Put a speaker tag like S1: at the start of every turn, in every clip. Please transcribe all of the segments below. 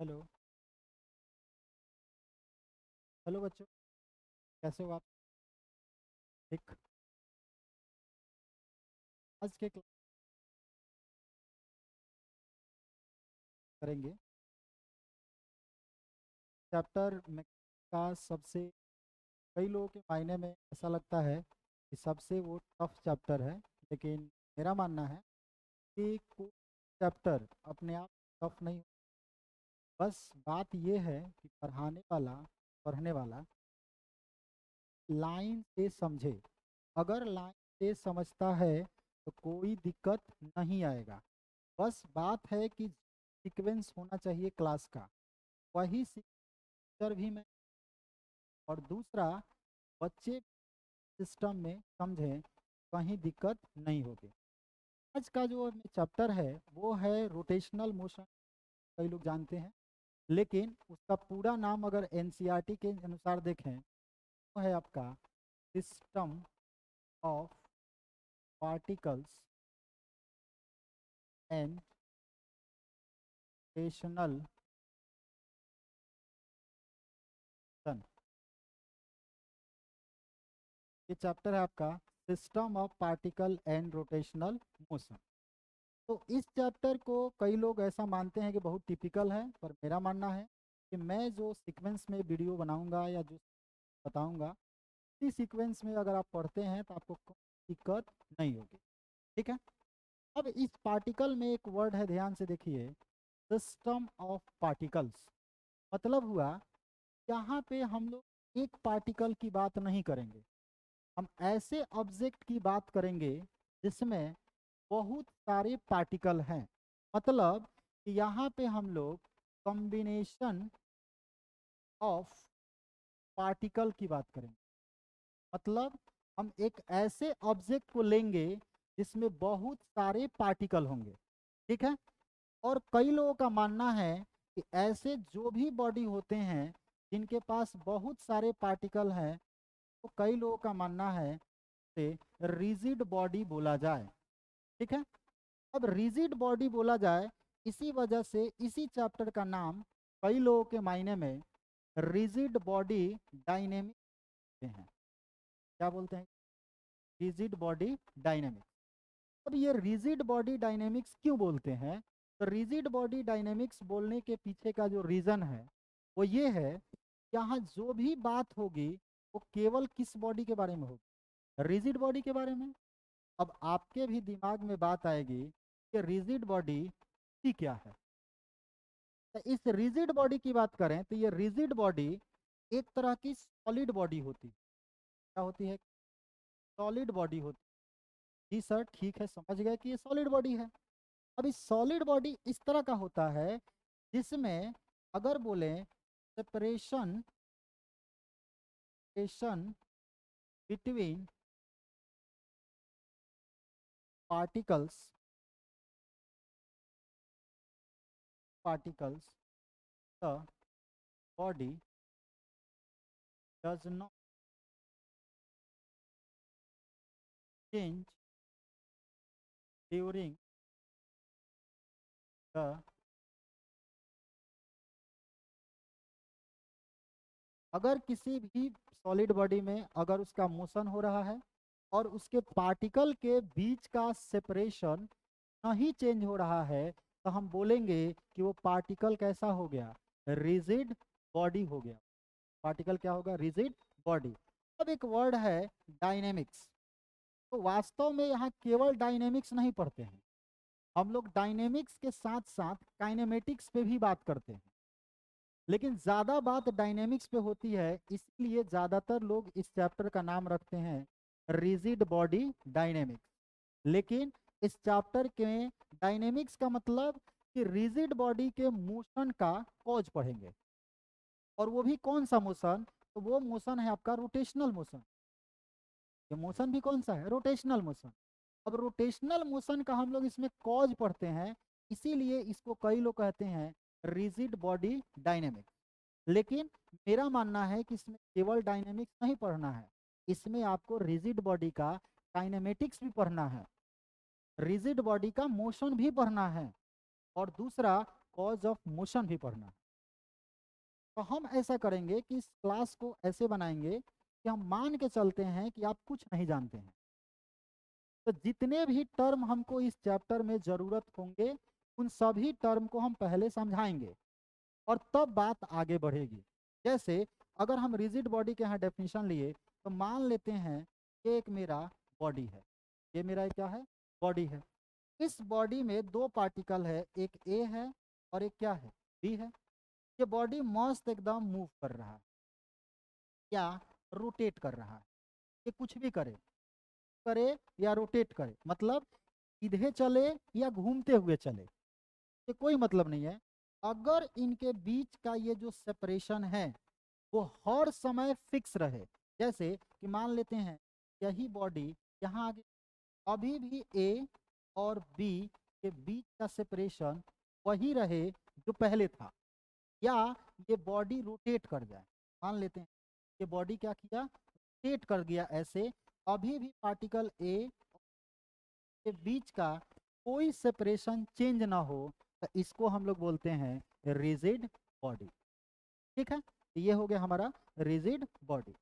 S1: Hello. Hello बच्चों, कैसे हो आप? ठीक। आज के क्लास करेंगे चैप्टर में का सबसे, कई लोगों के मायने में ऐसा लगता है कि सबसे वो टफ चैप्टर है, लेकिन मेरा मानना है कि कोई चैप्टर अपने आप टफ नहीं। बस बात ये है कि पढ़ने वाला लाइन से समझे। अगर लाइन से समझता है तो कोई दिक्कत नहीं आएगा। बस बात है कि सीक्वेंस होना चाहिए क्लास का, वही सीक्वेंसर भी मैं। और दूसरा, बच्चे सिस्टम में समझें, कहीं दिक्कत नहीं होगी। आज का जो चैप्टर है वो है रोटेशनल मोशन। कई लोग जानते हैं, लेकिन उसका पूरा नाम अगर एनसीईआरटी के अनुसार देखें तो है आपका system of particles and rotational motion. ये चैप्टर है आपका system of particle and rotational motion. तो इस चैप्टर को कई लोग ऐसा मानते हैं कि बहुत टिपिकल है, पर मेरा मानना है कि मैं जो सीक्वेंस में वीडियो बनाऊंगा या जो बताऊंगा, इसी सीक्वेंस में अगर आप पढ़ते हैं तो आपको कोई दिक्कत नहीं होगी। ठीक है। अब इस पार्टिकल में एक वर्ड है, ध्यान से देखिए, सिस्टम ऑफ पार्टिकल्स। मतलब हुआ, यहाँ पे हम लोग एक पार्टिकल की बात नहीं करेंगे, हम ऐसे ऑब्जेक्ट की बात करेंगे जिसमें बहुत सारे पार्टिकल हैं। मतलब कि यहाँ पे हम लोग कॉम्बिनेशन ऑफ पार्टिकल की बात करेंगे। मतलब हम एक ऐसे ऑब्जेक्ट को लेंगे जिसमें बहुत सारे पार्टिकल होंगे। ठीक है। और कई लोगों का मानना है कि ऐसे जो भी बॉडी होते हैं जिनके पास बहुत सारे पार्टिकल हैं, तो कई लोगों का मानना है से रिजिड बॉडी बोला जाए। ठीक है। अब रिजिड बॉडी बोला जाए, इसी वजह से इसी चैप्टर का नाम कई लोगों के मायने में रिजिड बॉडी डायनेमिक हैं। क्या बोलते हैं? Rigid body dynamics. अब ये रिजिड बॉडी डायनेमिक्स क्यों बोलते हैं? तो रिजिड बॉडी डायनेमिक्स बोलने के पीछे का जो रीज़न है वो ये है, यहाँ जो भी बात होगी वो केवल किस बॉडी के बारे में होगी? रिजिड बॉडी के बारे में। अब आपके भी दिमाग में बात आएगी कि रिजिड बॉडी की क्या है। तो इस रिजिड बॉडी की बात करें तो ये रिजिड बॉडी एक तरह की सॉलिड बॉडी होती है। क्या होती है? सॉलिड बॉडी होती है। जी सर, ठीक है, समझ गए कि ये सॉलिड बॉडी है। अब इस सॉलिड बॉडी इस तरह का होता है जिसमें अगर बोले separation between particles particles the body does not change during the, अगर किसी भी सॉलिड बॉडी में अगर उसका मोशन हो रहा है और उसके पार्टिकल के बीच का सेपरेशन नहीं चेंज हो रहा है, तो हम बोलेंगे कि वो पार्टिकल कैसा हो गया? रिजिड बॉडी हो गया। पार्टिकल क्या होगा? Rigid body. अब एक वर्ड है डायनेमिक्स। तो वास्तव में यहाँ केवल डायनेमिक्स नहीं पढ़ते हैं, हम लोग डायनेमिक्स के साथ साथ काइनेमेटिक्स पे भी बात करते हैं। लेकिन ज़्यादा बात डायनेमिक्स पे होती है, इसलिए ज़्यादातर लोग इस चैप्टर का नाम रखते हैं रिजिड बॉडी डायनेमिक्स। लेकिन इस चैप्टर के डायनेमिक्स का मतलब कि रिजिड बॉडी के मोशन का कॉज पढ़ेंगे। और वो भी कौन सा मोशन? तो वो मोशन है आपका रोटेशनल मोशन। ये मोशन भी कौन सा है? Rotational motion. अब रोटेशनल मोशन का हम लोग इसमें कॉज पढ़ते हैं, इसीलिए इसको कई लोग कहते हैं रिजिड बॉडी डायनेमिक्स। लेकिन मेरा मानना है कि इसमें केवल डायनेमिक्स नहीं पढ़ना है, इसमें आपको रिजिड बॉडी का काइनेमेटिक्स भी पढ़ना है, रिजिड बॉडी का मोशन भी पढ़ना है, और दूसरा कॉज ऑफ मोशन भी पढ़ना है। तो हम ऐसा करेंगे कि इस क्लास को ऐसे बनाएंगे कि हम मान के चलते हैं कि आप कुछ नहीं जानते हैं। तो जितने भी टर्म हमको इस चैप्टर में ज़रूरत होंगे उन सभी टर्म को हम पहले समझाएंगे और तब बात आगे बढ़ेगी। जैसे अगर हम रिजिड बॉडी के यहाँ डेफिनेशन लिए तो मान लेते हैं कि एक मेरा बॉडी है, ये मेरा क्या है, बॉडी है। इस बॉडी में दो पार्टिकल है, एक ए है और एक क्या है, बी है। ये बॉडी मस्त एकदम मूव कर रहा है या रोटेट कर रहा है, ये कुछ भी करे करे या रोटेट करे, मतलब सीधे चले या घूमते हुए चले, ये कोई मतलब नहीं है। अगर इनके बीच का ये जो सेपरेशन है वो हर समय फिक्स रहे, जैसे कि मान लेते हैं यही बॉडी यहाँ आगे, अभी भी ए और बी के बीच का सेपरेशन वही रहे जो पहले था, या ये बॉडी रोटेट कर जाए, मान लेते हैं ये बॉडी क्या किया, रोटेट कर गया ऐसे, अभी भी पार्टिकल ए के बीच का कोई सेपरेशन चेंज ना हो, तो इसको हम लोग बोलते हैं रिजिड बॉडी। ठीक है, ये हो गया हमारा रिजिड बॉडी।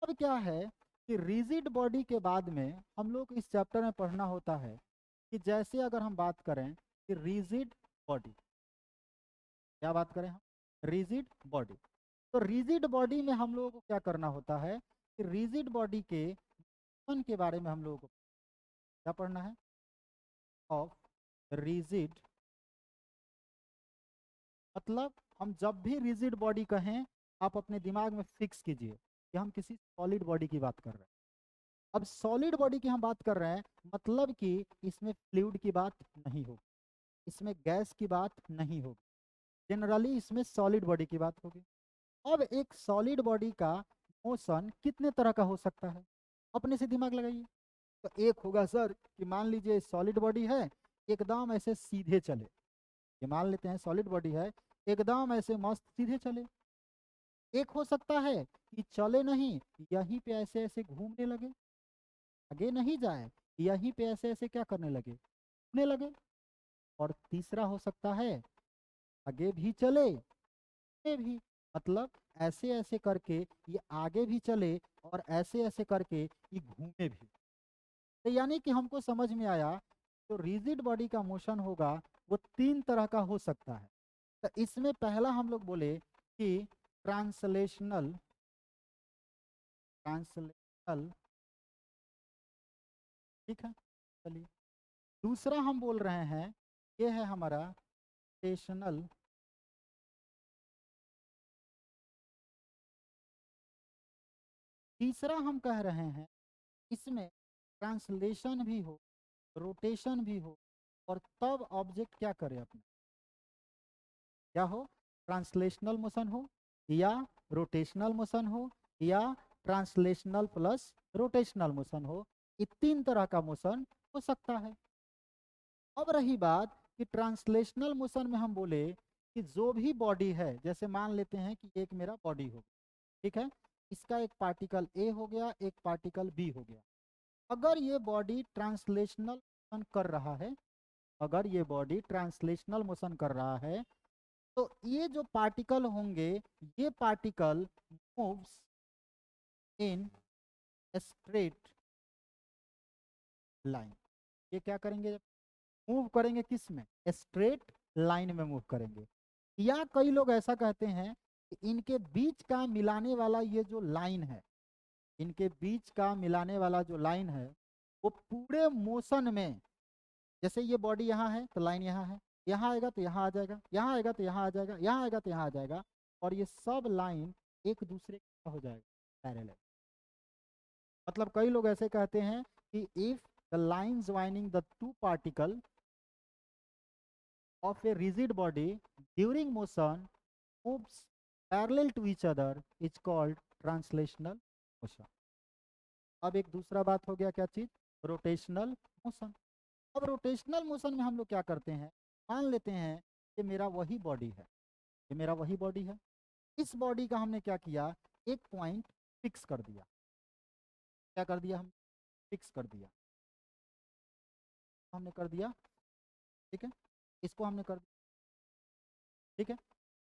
S1: अब क्या है कि रिजिड बॉडी के बाद में हम लोग इस चैप्टर में पढ़ना होता है कि जैसे अगर हम बात करें कि रिजिड बॉडी, क्या बात करें हम, रिजिड बॉडी। तो रिजिड बॉडी में हम लोगों को क्या करना होता है कि रिजिड बॉडी के मोशन के बारे में हम लोगों को क्या पढ़ना है, ऑफ रिजिड, मतलब हम जब भी रिजिड बॉडी कहें आप अपने दिमाग में फिक्स कीजिए कि हम किसी सॉलिड बॉडी की बात कर रहे हैं। अब सॉलिड बॉडी की हम बात कर रहे हैं मतलब कि इसमें फ्लूइड की बात नहीं होगी, इसमें गैस की बात नहीं होगी, जनरली इसमें सॉलिड बॉडी की बात होगी। अब एक सॉलिड बॉडी का मोशन कितने तरह का हो सकता है, अपने से दिमाग लगाइए। तो एक होगा सर कि मान लीजिए सॉलिड बॉडी है, एकदम ऐसे सीधे चले, ये मान लेते हैं सॉलिड बॉडी है, एकदम ऐसे मस्त सीधे चले। एक हो सकता है कि चले नहीं, यहीं पे ऐसे ऐसे घूमने लगे, आगे नहीं जाए, यहीं पे ऐसे ऐसे क्या करने लगे, घूमने लगे। और तीसरा हो सकता है आगे भी चले, ये भी, मतलब ऐसे ऐसे करके ये आगे भी चले और ऐसे ऐसे करके ये घूमे भी। तो यानी कि हमको समझ में आया जो रिजिड बॉडी का मोशन होगा वो तीन तरह का हो सकता है। तो इसमें पहला हम लोग बोले कि ट्रांसलेशनल, ट्रांसलेशनल, ठीक है, चलिए। दूसरा हम बोल रहे हैं ये है हमारा स्टेशनल, तीसरा हम कह रहे हैं इसमें ट्रांसलेशन भी हो, रोटेशन भी हो, और तब ऑब्जेक्ट क्या करे अपने, क्या हो, ट्रांसलेशनल मोशन हो या रोटेशनल मोशन हो या ट्रांसलेशनल प्लस रोटेशनल मोशन हो, ये तीन तरह का मोशन हो सकता है। अब रही बात कि ट्रांसलेशनल मोशन में हम बोले कि जो भी बॉडी है, जैसे मान लेते हैं कि एक मेरा बॉडी हो, ठीक है, इसका एक पार्टिकल ए हो गया, एक पार्टिकल बी हो गया। अगर ये बॉडी ट्रांसलेशनल मोशन कर रहा है, अगर ये बॉडी ट्रांसलेशनल मोशन कर रहा है, तो ये जो पार्टिकल होंगे ये particle moves in straight line, ये क्या करेंगे, मूव करेंगे किस में, स्ट्रेट लाइन में मूव करेंगे। या कई लोग ऐसा कहते हैं कि इनके बीच का मिलाने वाला ये जो लाइन है, इनके बीच का मिलाने वाला जो लाइन है वो पूरे मोशन में, जैसे ये बॉडी यहाँ है तो लाइन यहाँ है, यहाँ आएगा तो यहाँ आ जाएगा, यहाँ आएगा तो यहाँ आ जाएगा, यहाँ आएगा तो यहाँ आ जाएगा, और ये सब लाइन एक दूसरे का हो जाएगा पैरेलल। मतलब कई लोग ऐसे कहते हैं कि if the line joining the two particle of a rigid body during motion moves parallel to each other is called translational motion। अब एक दूसरा बात हो गया क्या चीज, रोटेशनल मोशन। अब रोटेशनल मोशन में हम लोग क्या करते हैं, मान लेते हैं कि मेरा वही बॉडी है, ये मेरा वही बॉडी है, इस बॉडी का हमने क्या किया, एक पॉइंट फिक्स कर दिया, क्या कर दिया, हम फिक्स कर दिया, हमने कर दिया, ठीक है, इसको हमने कर दिया, ठीक है।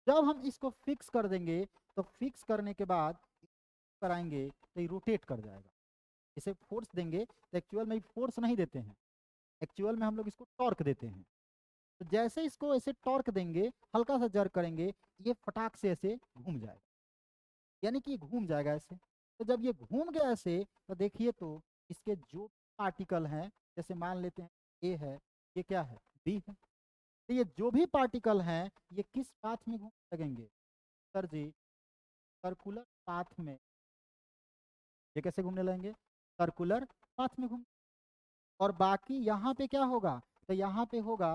S1: जब हम इसको फिक्स कर देंगे तो फिक्स करने के बाद कराएंगे तो ये रोटेट कर जाएगा। इसे फोर्स देंगे तो एक्चुअल में फोर्स नहीं देते हैं, एक्चुअल में हम लोग इसको टॉर्क देते हैं। तो जैसे इसको ऐसे टॉर्क देंगे, हल्का सा जर्क करेंगे, ये फटाक से ऐसे घूम जाएगा, यानी कि घूम जाएगा ऐसे। तो जब ये घूम गया ऐसे तो देखिए तो इसके जो पार्टिकल हैं, जैसे मान लेते हैं ए है, ये क्या है, बी है, तो ये जो भी पार्टिकल हैं ये किस पाथ में घूमने लगेंगे सर जी, सर्कुलर पाथ में। ये कैसे घूमने लगेंगे, सर्कुलर पाथ में घूम। और बाकी यहाँ पे क्या होगा, तो यहाँ पे होगा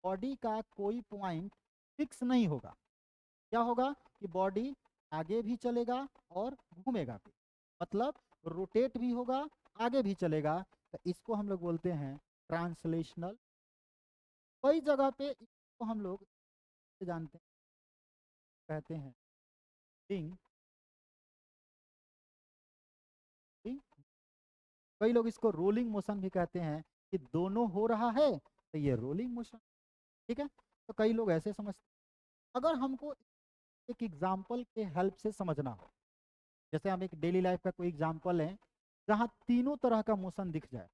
S1: बॉडी का कोई पॉइंट फिक्स नहीं होगा। क्या होगा कि बॉडी आगे भी चलेगा और घूमेगा भी, मतलब रोटेट भी होगा, आगे भी चलेगा। तो इसको हम लोग बोलते हैं ट्रांसलेशनल। कई जगह पे इसको हम लोग जानते हैं, कहते हैं रिंग। कई लोग इसको रोलिंग मोशन भी कहते हैं कि दोनों हो रहा है तो ये रोलिंग मोशन। ठीक है, तो कई लोग ऐसे समझते हैं। अगर हमको एक एग्जाम्पल के हेल्प से समझना हो, जैसे हम एक डेली लाइफ का कोई एग्जाम्पल है जहाँ तीनों तरह का मोशन दिख जाए,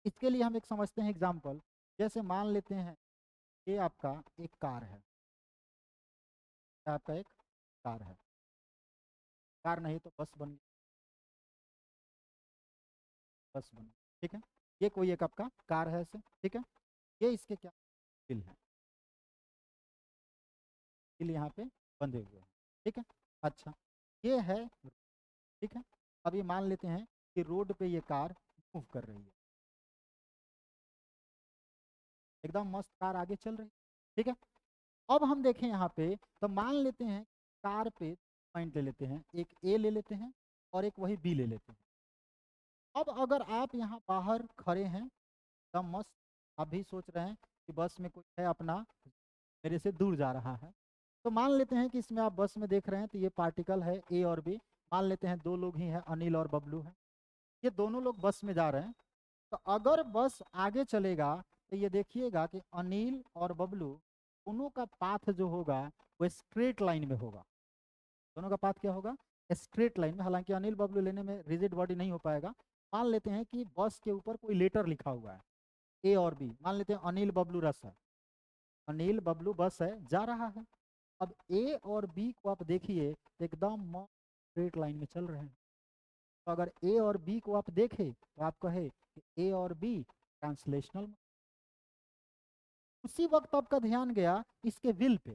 S1: इसके लिए हम एक समझते हैं एग्जाम्पल। जैसे मान लेते हैं ये आपका एक कार है, आपका एक कार है, कार नहीं तो बस बन, बस बन, ठीक है। ये कोई एक आपका कार है ऐसे, ठीक है। ये इसके क्या व्हील है, व्हील यहाँ पे बंधे हुए हैं, ठीक है। अच्छा, ये है, ठीक है। अब ये मान लेते हैं कि रोड पे ये कार मूव कर रही है, एकदम मस्त कार आगे चल रही है, ठीक है। अब हम देखें यहाँ पे तो मान लेते हैं कार पे पॉइंट ले लेते हैं, एक ए ले लेते हैं और एक वही बी ले लेते हैं। अब अगर आप यहाँ बाहर खड़े हैं एकदम मस्त, आप भी सोच रहे हैं कि बस में कोई है अपना मेरे से दूर जा रहा है, तो मान लेते हैं कि इसमें आप बस में देख रहे हैं तो ये पार्टिकल है ए और बी। मान लेते हैं दो लोग ही हैं, अनिल और बबलू हैं, ये दोनों लोग बस में जा रहे हैं। तो अगर बस आगे चलेगा तो ये देखिएगा कि अनिल और बबलू दोनों का पाथ जो होगा वो स्ट्रेट लाइन में होगा। दोनों का पाथ क्या होगा, स्ट्रेट लाइन में। हालांकि अनिल बबलू लेने में रिजिड बॉडी नहीं हो पाएगा। मान लेते हैं कि बस के ऊपर कोई लेटर लिखा हुआ है ए और बी, मान लेते हैं अनिल बबलू रस है, अनिल बबलू बस है जा रहा है। अब ए और बी को आप देखिए एकदम स्ट्रेट लाइन में चल रहे हैं। तो अगर ए और बी को आप देखें तो आप कहे कि ए और बी ट्रांसलेशनल। उसी वक्त आपका ध्यान गया इसके विल पे,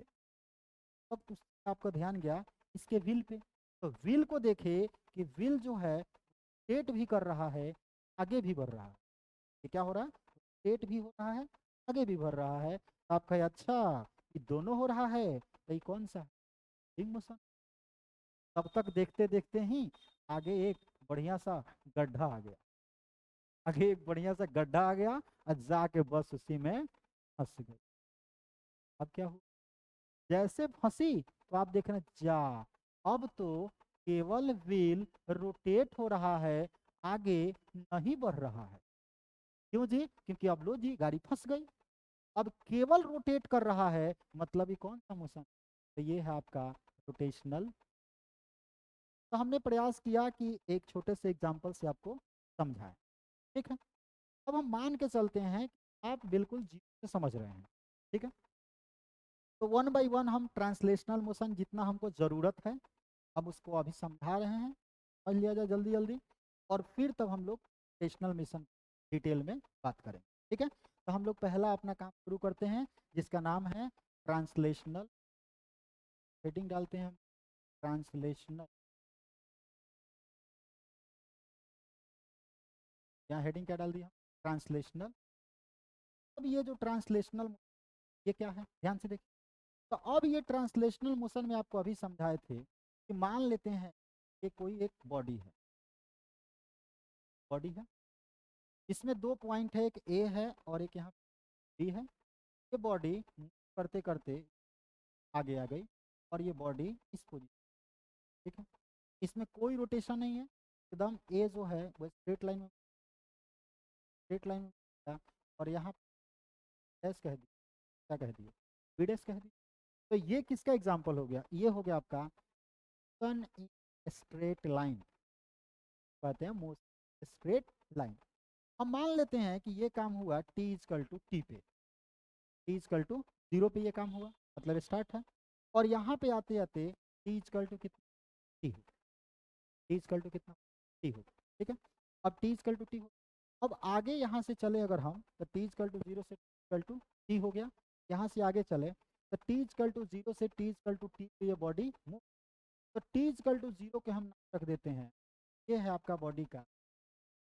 S1: तब आपका ध्यान गया इसके विल पे। तो विल को देखे कि विल जो है रोटेट भी कर रहा है, आगे भी बढ़ रहा है। ये क्या हो रहा है, रोटेट भी हो रहा है, आगे भी बढ़ रहा है। तो आप कहे अच्छा ये दोनों हो रहा है, तो ये कौन सा रिंग मोशन। तब तक देखते देखते ही आगे एक बढ़िया सा गड्ढा आ गया, आगे एक बढ़िया सा गड्ढा आ गया और जाके बस उसी में फंस गई। अब क्या हुआ, जैसे फंसी तो आप देख रहे हैं जा, अब तो केवल व्हील रोटेट हो रहा है, आगे नहीं बढ़ रहा है। क्यों जी, क्योंकि अब लो जी गाड़ी फंस गई। अब केवल रोटेट कर रहा है, मतलब ये कौन सा मोशन, तो ये है आपका रोटेशनल। तो हमने प्रयास किया कि एक छोटे से एग्जाम्पल से आपको समझाएं, ठीक है। अब हम मान के चलते हैं कि आप बिल्कुल जी से समझ रहे हैं, ठीक है। तो वन बाय वन हम ट्रांसलेशनल मोशन जितना हमको ज़रूरत है अब उसको अभी समझा रहे हैं, समझ लिया जाए जल्दी जल्दी, और फिर तब हम लोग रोटेशनल मिशन डिटेल में बात करें, ठीक है। तो हम लोग पहला अपना काम शुरू करते हैं जिसका नाम है ट्रांसलेशनल। हेडिंग डालते हैं ट्रांसलेशनल, यहाँ हेडिंग क्या डाल दिया, ट्रांसलेशनल। अब ये जो ट्रांसलेशनल ये क्या है ध्यान से देखिए। तो अब ये ट्रांसलेशनल मोशन में आपको अभी समझाए थे कि मान लेते हैं कि कोई एक बॉडी है, बॉडी है, इसमें दो पॉइंट है, एक ए है और एक यहाँ बी है। ये बॉडी करते करते आगे आ गई और ये बॉडी इस पोजीशन, ठीक है। इसमें कोई रोटेशन नहीं है, एकदम ए जो है वो स्ट्रेट लाइन में, स्ट्रेट लाइन में। और यहाँ डैश कह दी, क्या कह दिए, बी डैश कह दी। तो ये किसका एग्जाम्पल हो गया, ये हो गया आपका सन इन स्ट्रेट लाइन, कहते हैं मोशन स्ट्रेट लाइन। हम मान लेते हैं कि ये काम हुआ t इजकल टू टी पे, t इजकल टू 0 पे ये काम हुआ, मतलब स्टार्ट है। और यहाँ पे आते आते t इजकल टू कितना, t हो, t इजकल टू कितना, t हो, ठीक है। अब t इजकल टू t हो, अब आगे यहाँ से चले अगर हम तो t इजकल टू 0 से इजकल टू t हो गया। यहाँ से आगे चले तो t इजकल टू 0 से t इजकल टू t पे ये बॉडी मूव, तो t इजकल टू 0 के हम नाम रख देते हैं, ये है आपका बॉडी का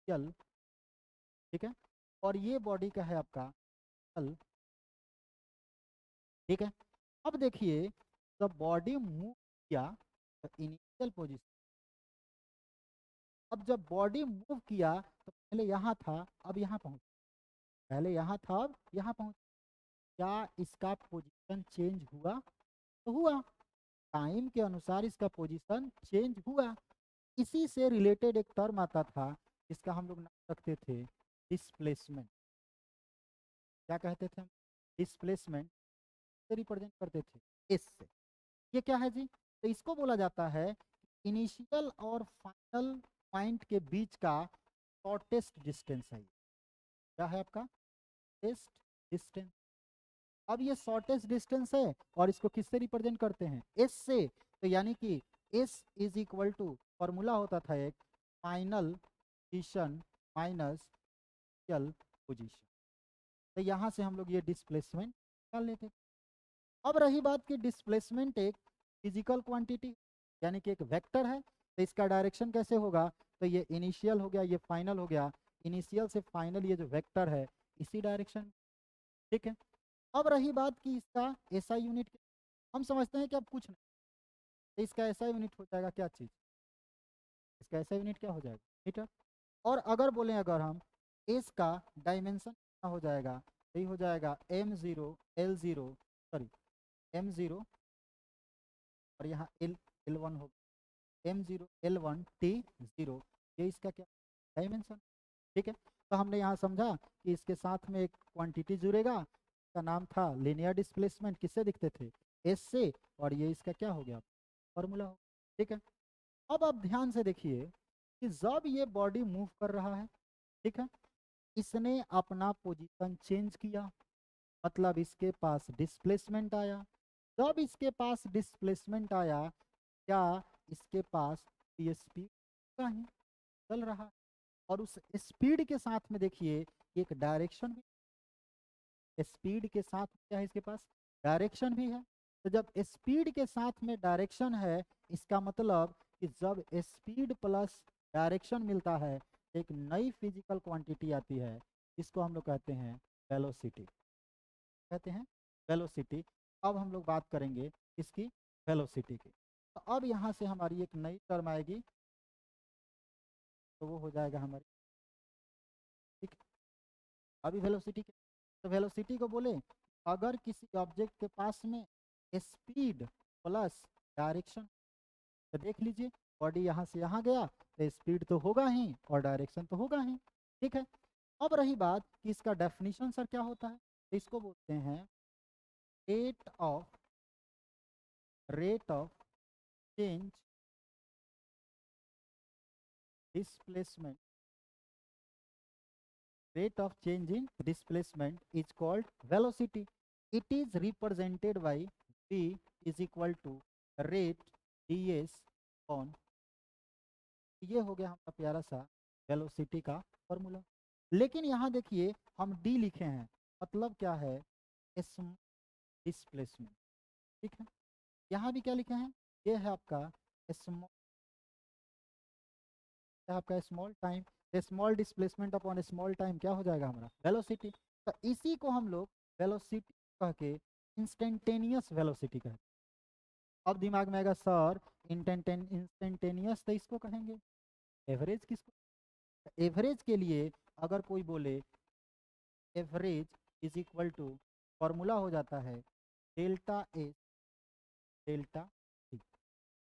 S1: यल, ठीक है। और ये बॉडी का है आपका यल, ठीक है। अब देखिए जब बॉडी मूव किया तो इनिशियल पोजीशन, अब जब बॉडी मूव किया तो पहले यहाँ था अब यहाँ पहुँच, पहले यहाँ था अब यहाँ पहुँच, क्या इसका पोजीशन चेंज हुआ, तो हुआ, टाइम के अनुसार इसका पोजीशन चेंज हुआ। इसी से रिलेटेड एक टर्म आता था जिसका हम लोग नाम रखते थे डिस्प्लेसमेंट। क्या कहते थे हम, डिस्प्लेसमेंट से रिप्रेजेंट करते थे एस से। ये क्या है जी, तो इसको बोला जाता है इनिशियल और फाइनल पॉइंट के बीच का शॉर्टेस्ट डिस्टेंस है। क्या है आपका शॉर्टेस्ट डिस्टेंस। अब ये शॉर्टेस्ट डिस्टेंस है और इसको किससे रिप्रेजेंट करते हैं, एस से। तो यानी कि s is equal to formula होता था एक, final position minus initial position. तो यहाँ से हम लोग ये डिस्प्लेसमेंट निकाल लेते। अब रही बात कि डिस्प्लेसमेंट एक फिजिकल क्वांटिटी यानी कि एक वेक्टर है, तो इसका डायरेक्शन कैसे होगा, तो ये इनिशियल हो गया, ये फाइनल हो गया, इनिशियल से फाइनल ये जो वेक्टर है इसी डायरेक्शन, ठीक है। अब रही बात कि इसका एसआई यूनिट, हम समझते हैं कि अब कुछ नहीं, तो इसका एसआई यूनिट हो जाएगा क्या चीज़, इसका एसआई यूनिट क्या हो जाएगा, मीटर। और अगर बोलें अगर हम एस का डायमेंशन क्या हो जाएगा, तो ये हो जाएगा m0 L0, सॉरी m0 और यहाँ L1 हो, m0 L1 T0, ये इसका क्या डायमेंशन, ठीक है। तो हमने यहाँ समझा कि इसके साथ में एक क्वांटिटी जुड़ेगा, इसका नाम था लीनियर डिस्प्लेसमेंट, किससे दिखते थे, एस से, और ये इसका क्या हो गया फॉर्मूला हो, ठीक है। अब आप ध्यान से देखिए कि जब ये बॉडी मूव कर रहा है, ठीक है, इसने अपना पोजीशन चेंज किया, मतलब इसके पास डिस्प्लेसमेंट आया। जब इसके पास डिस्प्लेसमेंट आया, क्या इसके पास ये स्पीड का ही चल रहा है, और उस स्पीड के साथ में देखिए एक डायरेक्शन भी, स्पीड के साथ क्या है इसके पास डायरेक्शन भी है। तो जब स्पीड के साथ में डायरेक्शन है, इसका मतलब कि जब स्पीड प्लस डायरेक्शन मिलता है एक नई फिजिकल क्वांटिटी आती है, इसको हम लोग कहते हैं वेलोसिटी, कहते हैं वेलोसिटी। अब हम लोग बात करेंगे इसकी वेलोसिटी की, तो अब यहाँ से हमारी एक नई टर्म आएगी, तो वो हो जाएगा हमारी, ठीक। अभी वेलोसिटी, तो वेलोसिटी को बोले अगर किसी ऑब्जेक्ट के पास में स्पीड प्लस डायरेक्शन, तो देख लीजिए बॉडी यहाँ से यहाँ गया तो स्पीड तो होगा ही और डायरेक्शन तो होगा ही, ठीक है। अब रही बात कि इसका डेफिनेशन सर क्या होता है, तो इसको बोलते हैं rate of change displacement, rate of change in displacement is called velocity. It is represented by v is equal to rate ds on, ये हो गया हमारा प्यारा सा वेलोसिटी का फॉर्मूला। लेकिन यहाँ देखिए हम d लिखे हैं, मतलब क्या है डिस्प्लेसमेंट, ठीक है। यहाँ भी क्या लिखे हैं, ये है आपका स्मॉल, आपका small time, small displacement upon small time क्या हो जाएगा हमारा वेलोसिटी। तो इसी को हम लोग वेलोसिटी कह के इंस्टेंटेनियस वेलोसिटी कहते हैं। अब दिमाग में आएगा सर इंस्टेंटेनियस तो इसको कहेंगे, एवरेज किसको, एवरेज के लिए अगर कोई बोले average is equal to, formula हो जाता है डेल्टा एस डेल्टा टी,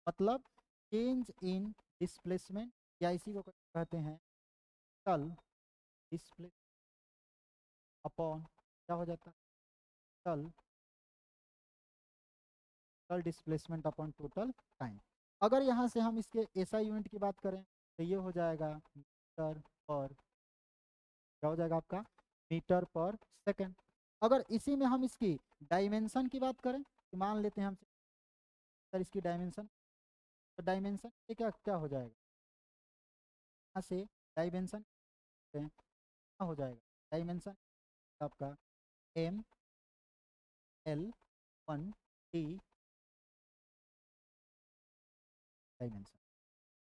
S1: मतलब चेंज इन डिस्प्लेसमेंट, या इसी को कहते हैं टल डिस्प्ले अपॉन क्या हो जाता है टल total displacement upon total time. अगर यहाँ से हम इसके एसआई यूनिट की बात करें तो ये हो जाएगा मीटर पर, क्या हो जाएगा आपका, मीटर पर सेकेंड। अगर इसी में हम इसकी डायमेंशन की बात करें तो मान लेते हैं हम सर इसकी डायमेंशन, तो डायमेंशन ये क्या क्या हो जाएगा, यहाँ से डायमेंशन क्या हो जाएगा, डायमेंशन आपका एम एल 1 टी डायमेंशन।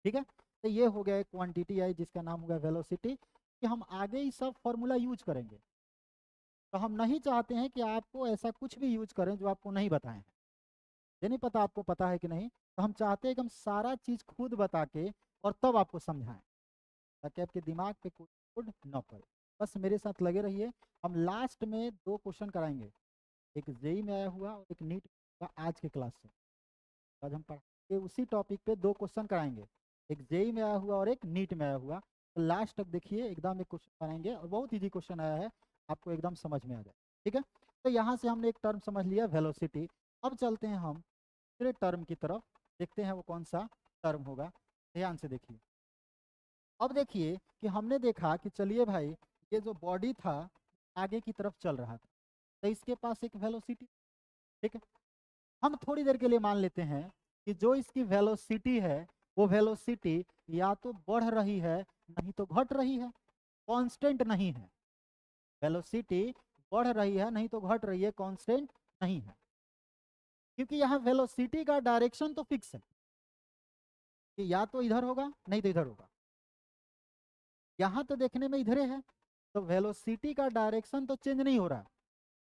S1: ठीक है, तो ये हो गया एक क्वांटिटी आई जिसका नाम होगा वेलोसिटी, कि हम आगे ही सब फॉर्मूला यूज करेंगे। तो हम नहीं चाहते हैं कि आपको ऐसा कुछ भी यूज करें जो आपको नहीं बताए हैं, ये नहीं पता आपको पता है कि नहीं, तो हम चाहते हैं कि हम सारा चीज़ खुद बता के और तब आपको समझाएं, ताकि आपके दिमाग पे कोई लोड न पड़े। बस मेरे साथ लगे रहिए, हम लास्ट में 2 क्वेश्चन कराएंगे, एक जेई में आया हुआ और एक नीट का आज के क्लास से। आज हम पढ़ाएंगे उसी टॉपिक पे 2 क्वेश्चन कराएंगे, एक जेई में आया हुआ और एक नीट में आया हुआ। तो लास्ट तक देखिए, एकदम एक क्वेश्चन कराएंगे और बहुत ईजी क्वेश्चन आया है, आपको एकदम समझ में आ जाए। ठीक है, तो यहाँ से हमने एक टर्म समझ लिया वेलोसिटी। अब चलते हैं हम दूसरे टर्म की तरफ, देखते हैं वो कौन सा टर्म होगा। ध्यान से देखिए, अब देखिए कि हमने देखा कि चलिए भाई, ये जो बॉडी था आगे की तरफ चल रहा था, तो इसके पास एक वेलोसिटी, ठीक है। हम थोड़ी देर के लिए मान लेते हैं कि जो इसकी वेलोसिटी है वो वेलोसिटी या तो बढ़ रही है नहीं तो घट रही है, कांस्टेंट नहीं है। वेलोसिटी बढ़ रही है नहीं तो घट रही है, कांस्टेंट नहीं है, क्योंकि यहाँ वेलोसिटी का डायरेक्शन तो फिक्स है कि या तो इधर होगा नहीं तो इधर होगा। यहाँ तो देखने में इधरे है, तो वेलोसिटी का डायरेक्शन तो चेंज नहीं हो रहा,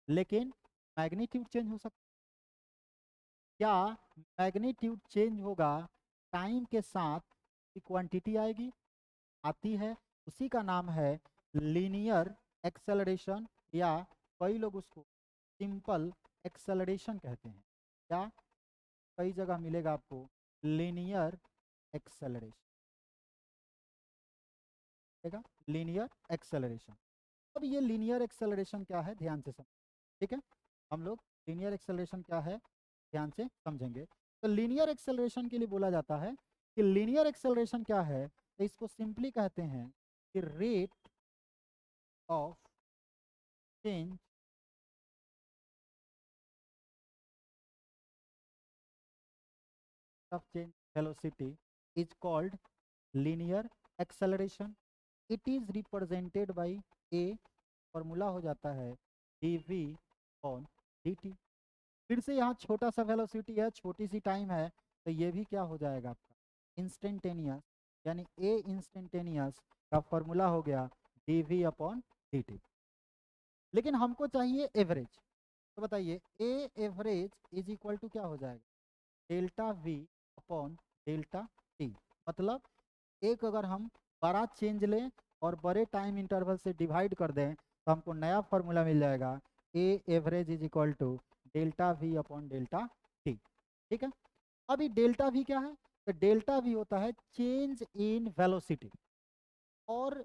S1: लेकिन मैग्नीट्यूड चेंज हो सकता है। क्या मैग्नीट्यूड चेंज होगा टाइम के साथ, क्वांटिटी आएगी, आती है, उसी का नाम है लीनियर एक्सेलरेशन, या कई लोग उसको सिंपल एक्सेलरेशन कहते हैं। क्या कई जगह मिलेगा आपको लीनियर एक्सेलरेशन, लीनियर एक्सेलरेशन। अब ये लीनियर एक्सेलरेशन क्या है ध्यान से समझ, ठीक है, हम लोग लीनियर एक्सेलरेशन क्या है ध्यान से समझेंगे। तो लीनियर एक्सेलरेशन के लिए बोला जाता है कि लीनियर एक्सेलरेशन क्या है, तो इसको सिंपली कहते हैं कि rate of change of change velocity is called linear acceleration. It is represented by a, formula हो जाता है dv on dt। फिर से यहाँ छोटा सा वेलोसिटी है, छोटी सी टाइम है, तो ये भी क्या हो जाएगा आपका इंस्टेंटेनियस, यानी a इंस्टेंटेनियस का फॉर्मूला हो गया dv अपॉन dt। लेकिन हमको चाहिए एवरेज, तो बताइए a average is equal to क्या हो जाएगा, delta v upon delta T. मतलब एक अगर हम बड़ा चेंज लें और बड़े टाइम इंटरवल से डिवाइड कर दें तो हमको नया फॉर्मूला मिल जाएगा, a average is equal to delta V upon delta T. ठीक है, अभी डेल्टा वी क्या है, तो डेल्टा वी होता है चेंज इन वेलोसिटी, और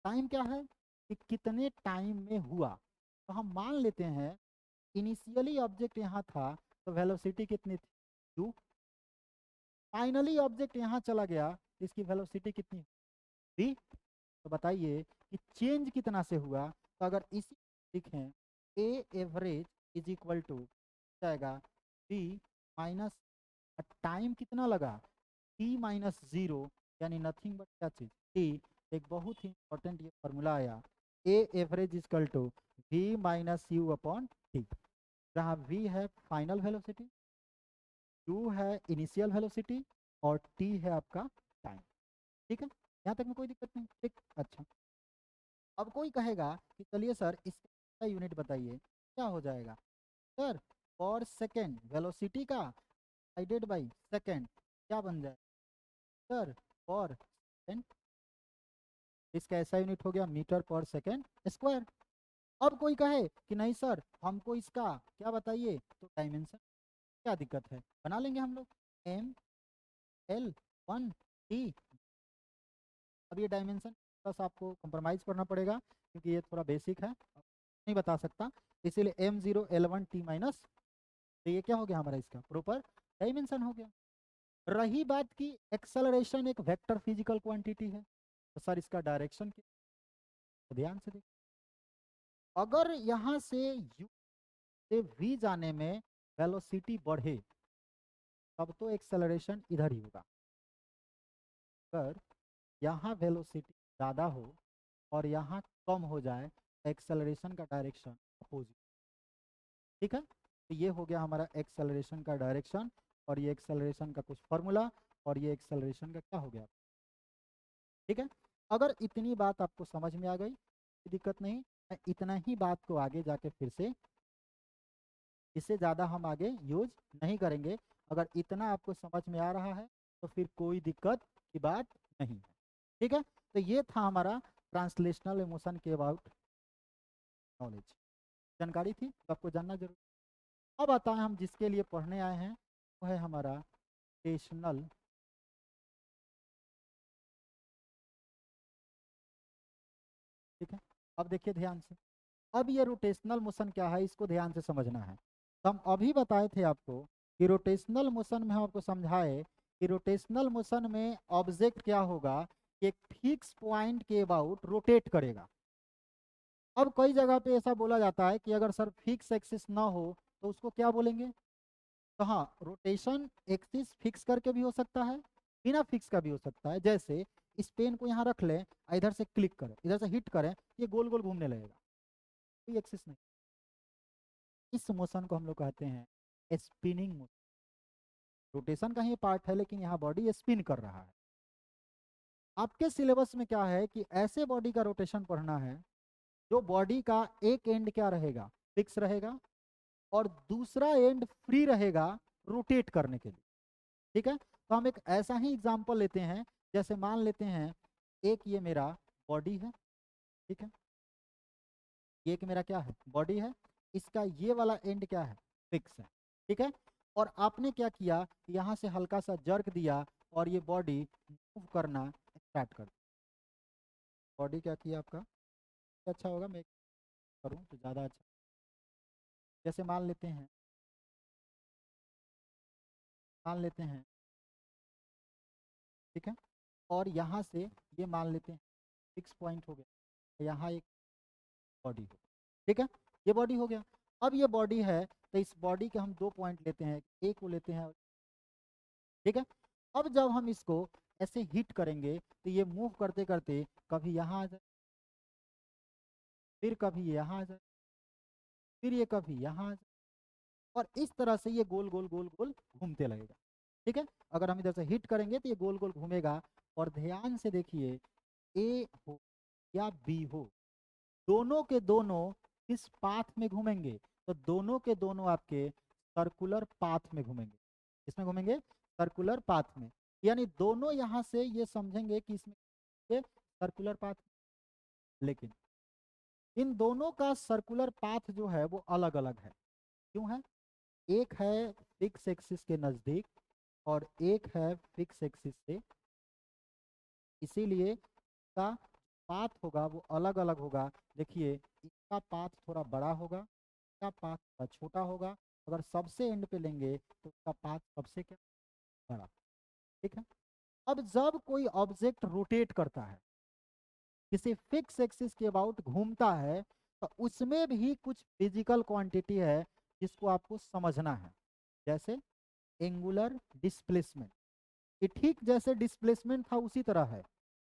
S1: टाइम क्या है कि कितने टाइम में हुआ। तो हम मान लेते हैं इनिशियली ऑब्जेक्ट यहाँ था तो वेलोसिटी कितनी थी, u। फाइनली ऑब्जेक्ट यहाँ चला गया, इसकी वेलोसिटी कितनी v। तो बताइए कि चेंज कितना से हुआ, तो अगर इसी लिखें a average is equal to जाएगा v माइनस टाइम कितना लगा t माइनस 0, यानी नथिंग बट क्या चीज t। एक बहुत ही इंपॉर्टेंट ये फॉर्मूला आया, a average is equal to v minus u upon T, जहाँ v है फाइनल वेलोसिटी, u है इनिशियल वेलोसिटी, और t है आपका टाइम। ठीक है, यहाँ तक में कोई दिक्कत नहीं, ठीक। अच्छा, अब कोई कहेगा कि चलिए सर इसका यूनिट बताइए, क्या हो जाएगा सर, पर सेकेंड वेलोसिटी का डिवाइडेड बाई सेकेंड क्या बन जाए सर, पर सेकेंड, इसका ऐसा यूनिट हो गया मीटर पर सेकेंड स्क्वायर। अब कोई कहे कि नहीं सर हमको इसका क्या बताइए, तो डायमेंशन, क्या दिक्कत है, बना लेंगे हम लोग एम एल 1 टी। अब ये डायमेंशन बस आपको कंप्रोमाइज़ करना पड़ेगा क्योंकि ये थोड़ा बेसिक है, नहीं बता सकता, इसीलिए M0 L1 T माइनस तो ये क्या हो गया हमारा, इसका प्रॉपर डायमेंशन हो गया। रही बात की एक्सेलरेशन एक वेक्टर फिजिकल क्वांटिटी है, तो सर इसका डायरेक्शन क्या, तो ध्यान से देखिए, अगर यहाँ से u से v जाने में वेलोसिटी बढ़े तब तो एक्सेलरेशन इधर ही होगा। अगर यहाँ वेलोसिटी ज़्यादा हो और यहाँ कम हो जाए, एक्सेलरेशन का डायरेक्शन अपोजिट। ठीक है, तो ये हो गया हमारा एक्सेलरेशन का डायरेक्शन, और ये एक्सेलरेशन का कुछ फॉर्मूला, और ये एक्सेलरेशन का क्या हो गया। ठीक है, अगर इतनी बात आपको समझ में आ गई, कोई दिक्कत नहीं, मैं इतना ही बात को आगे जाके फिर से, इससे ज़्यादा हम आगे यूज नहीं करेंगे। अगर इतना आपको समझ में आ रहा है तो फिर कोई दिक्कत की बात नहीं है। ठीक है, तो ये था हमारा ट्रांसलेशनल इमोशन के अबाउट नॉलेज, जानकारी थी तो आपको जानना जरूर। अब आता है हम जिसके लिए पढ़ने आए हैं, वो है हमारा रोटेशनल। ठीक है, अब देखिए ध्यान से, अब ये रोटेशनल मोशन क्या है इसको ध्यान से समझना है। तो हम अभी बताए थे आपको कि रोटेशनल मोशन में हम आपको समझाए कि रोटेशनल मोशन में ऑब्जेक्ट क्या होगा, कि एक फिक्स पॉइंट के अबाउट रोटेट करेगा। अब कई जगह पे ऐसा बोला जाता है कि अगर सर फिक्स एक्सिस ना हो तो उसको क्या बोलेंगे, तो हाँ, रोटेशन एक्सिस फिक्स करके भी हो सकता है, बिना फिक्स का भी हो सकता है। जैसे इस पेन को यहाँ रख लें, इधर से क्लिक करें, इधर से हिट करें, ये गोल गोल घूमने लगेगा, कोई एक्सिस नहीं। इस मोशन को हम लोग कहते हैं स्पिनिंग मोशन। रोटेशन का ही पार्ट है लेकिन यहाँ बॉडी स्पिन कर रहा है। आपके सिलेबस में क्या है कि ऐसे बॉडी का रोटेशन पढ़ना है जो बॉडी का एक एंड क्या रहेगा, फिक्स रहेगा, और दूसरा एंड फ्री रहेगा रोटेट करने के लिए। ठीक है, तो हम एक ऐसा ही एग्जांपल लेते हैं, जैसे मान लेते हैं एक ये मेरा बॉडी है। ठीक है, ये एक मेरा क्या है, बॉडी है, इसका ये वाला एंड क्या है, फिक्स है। ठीक है, और आपने क्या किया, यहाँ से हल्का सा जर्क दिया और ये बॉडी मूव करना स्टार्ट कर। बॉडी क्या किया आपका, अच्छा होगा मैं करूँ तो ज़्यादा अच्छा। जैसे मान लेते हैं, ठीक है, और यहाँ से ये मान लेते हैं फिक्स पॉइंट हो गया, यहाँ एक बॉडी हो। ठीक है, ये बॉडी हो गया। अब ये बॉडी है तो इस बॉडी के हम दो पॉइंट लेते हैं, एक को लेते हैं। ठीक है, अब जब हम इसको ऐसे हिट करेंगे तो ये मूव करते करते कभी यहाँ आ जाए, फिर कभी यहाँ आ जाए, फिर ये कभी यहाँ आ जाए, और इस तरह से ये गोल गोल गोल गोल घूमते लगेगा। ठीक है, अगर हम इधर से हिट करेंगे तो ये गोल गोल घूमेगा। और ध्यान से देखिए, ए हो या बी हो, दोनों के दोनों किस पाथ में घूमेंगे, तो दोनों के दोनों आपके सर्कुलर पाथ में घूमेंगे। किसमें घूमेंगे, सर्कुलर पाथ में। यानी दोनों यहाँ से ये समझेंगे कि इसमें ये सर्कुलर पाथ, लेकिन इन दोनों का सर्कुलर पाथ जो है वो अलग अलग है। क्यों है, एक है फिक्स एक्सिस के नज़दीक और एक है फिक्स एक्सिस से, इसीलिए इसका पाथ होगा वो अलग अलग होगा। देखिए, इसका पाथ थोड़ा बड़ा होगा, इसका पाथ थोड़ा छोटा होगा। अगर सबसे एंड पे लेंगे तो इसका पाथ सबसे क्या, बड़ा। ठीक है, अब जब कोई ऑब्जेक्ट रोटेट करता है, किसी फिक्स एक्सिस के अबाउट घूमता है, तो उसमें भी कुछ फिजिकल क्वांटिटी है जिसको आपको समझना है। जैसे एंगुलर डिस्प्लेसमेंट, ये ठीक जैसे डिस्प्लेसमेंट था उसी तरह है,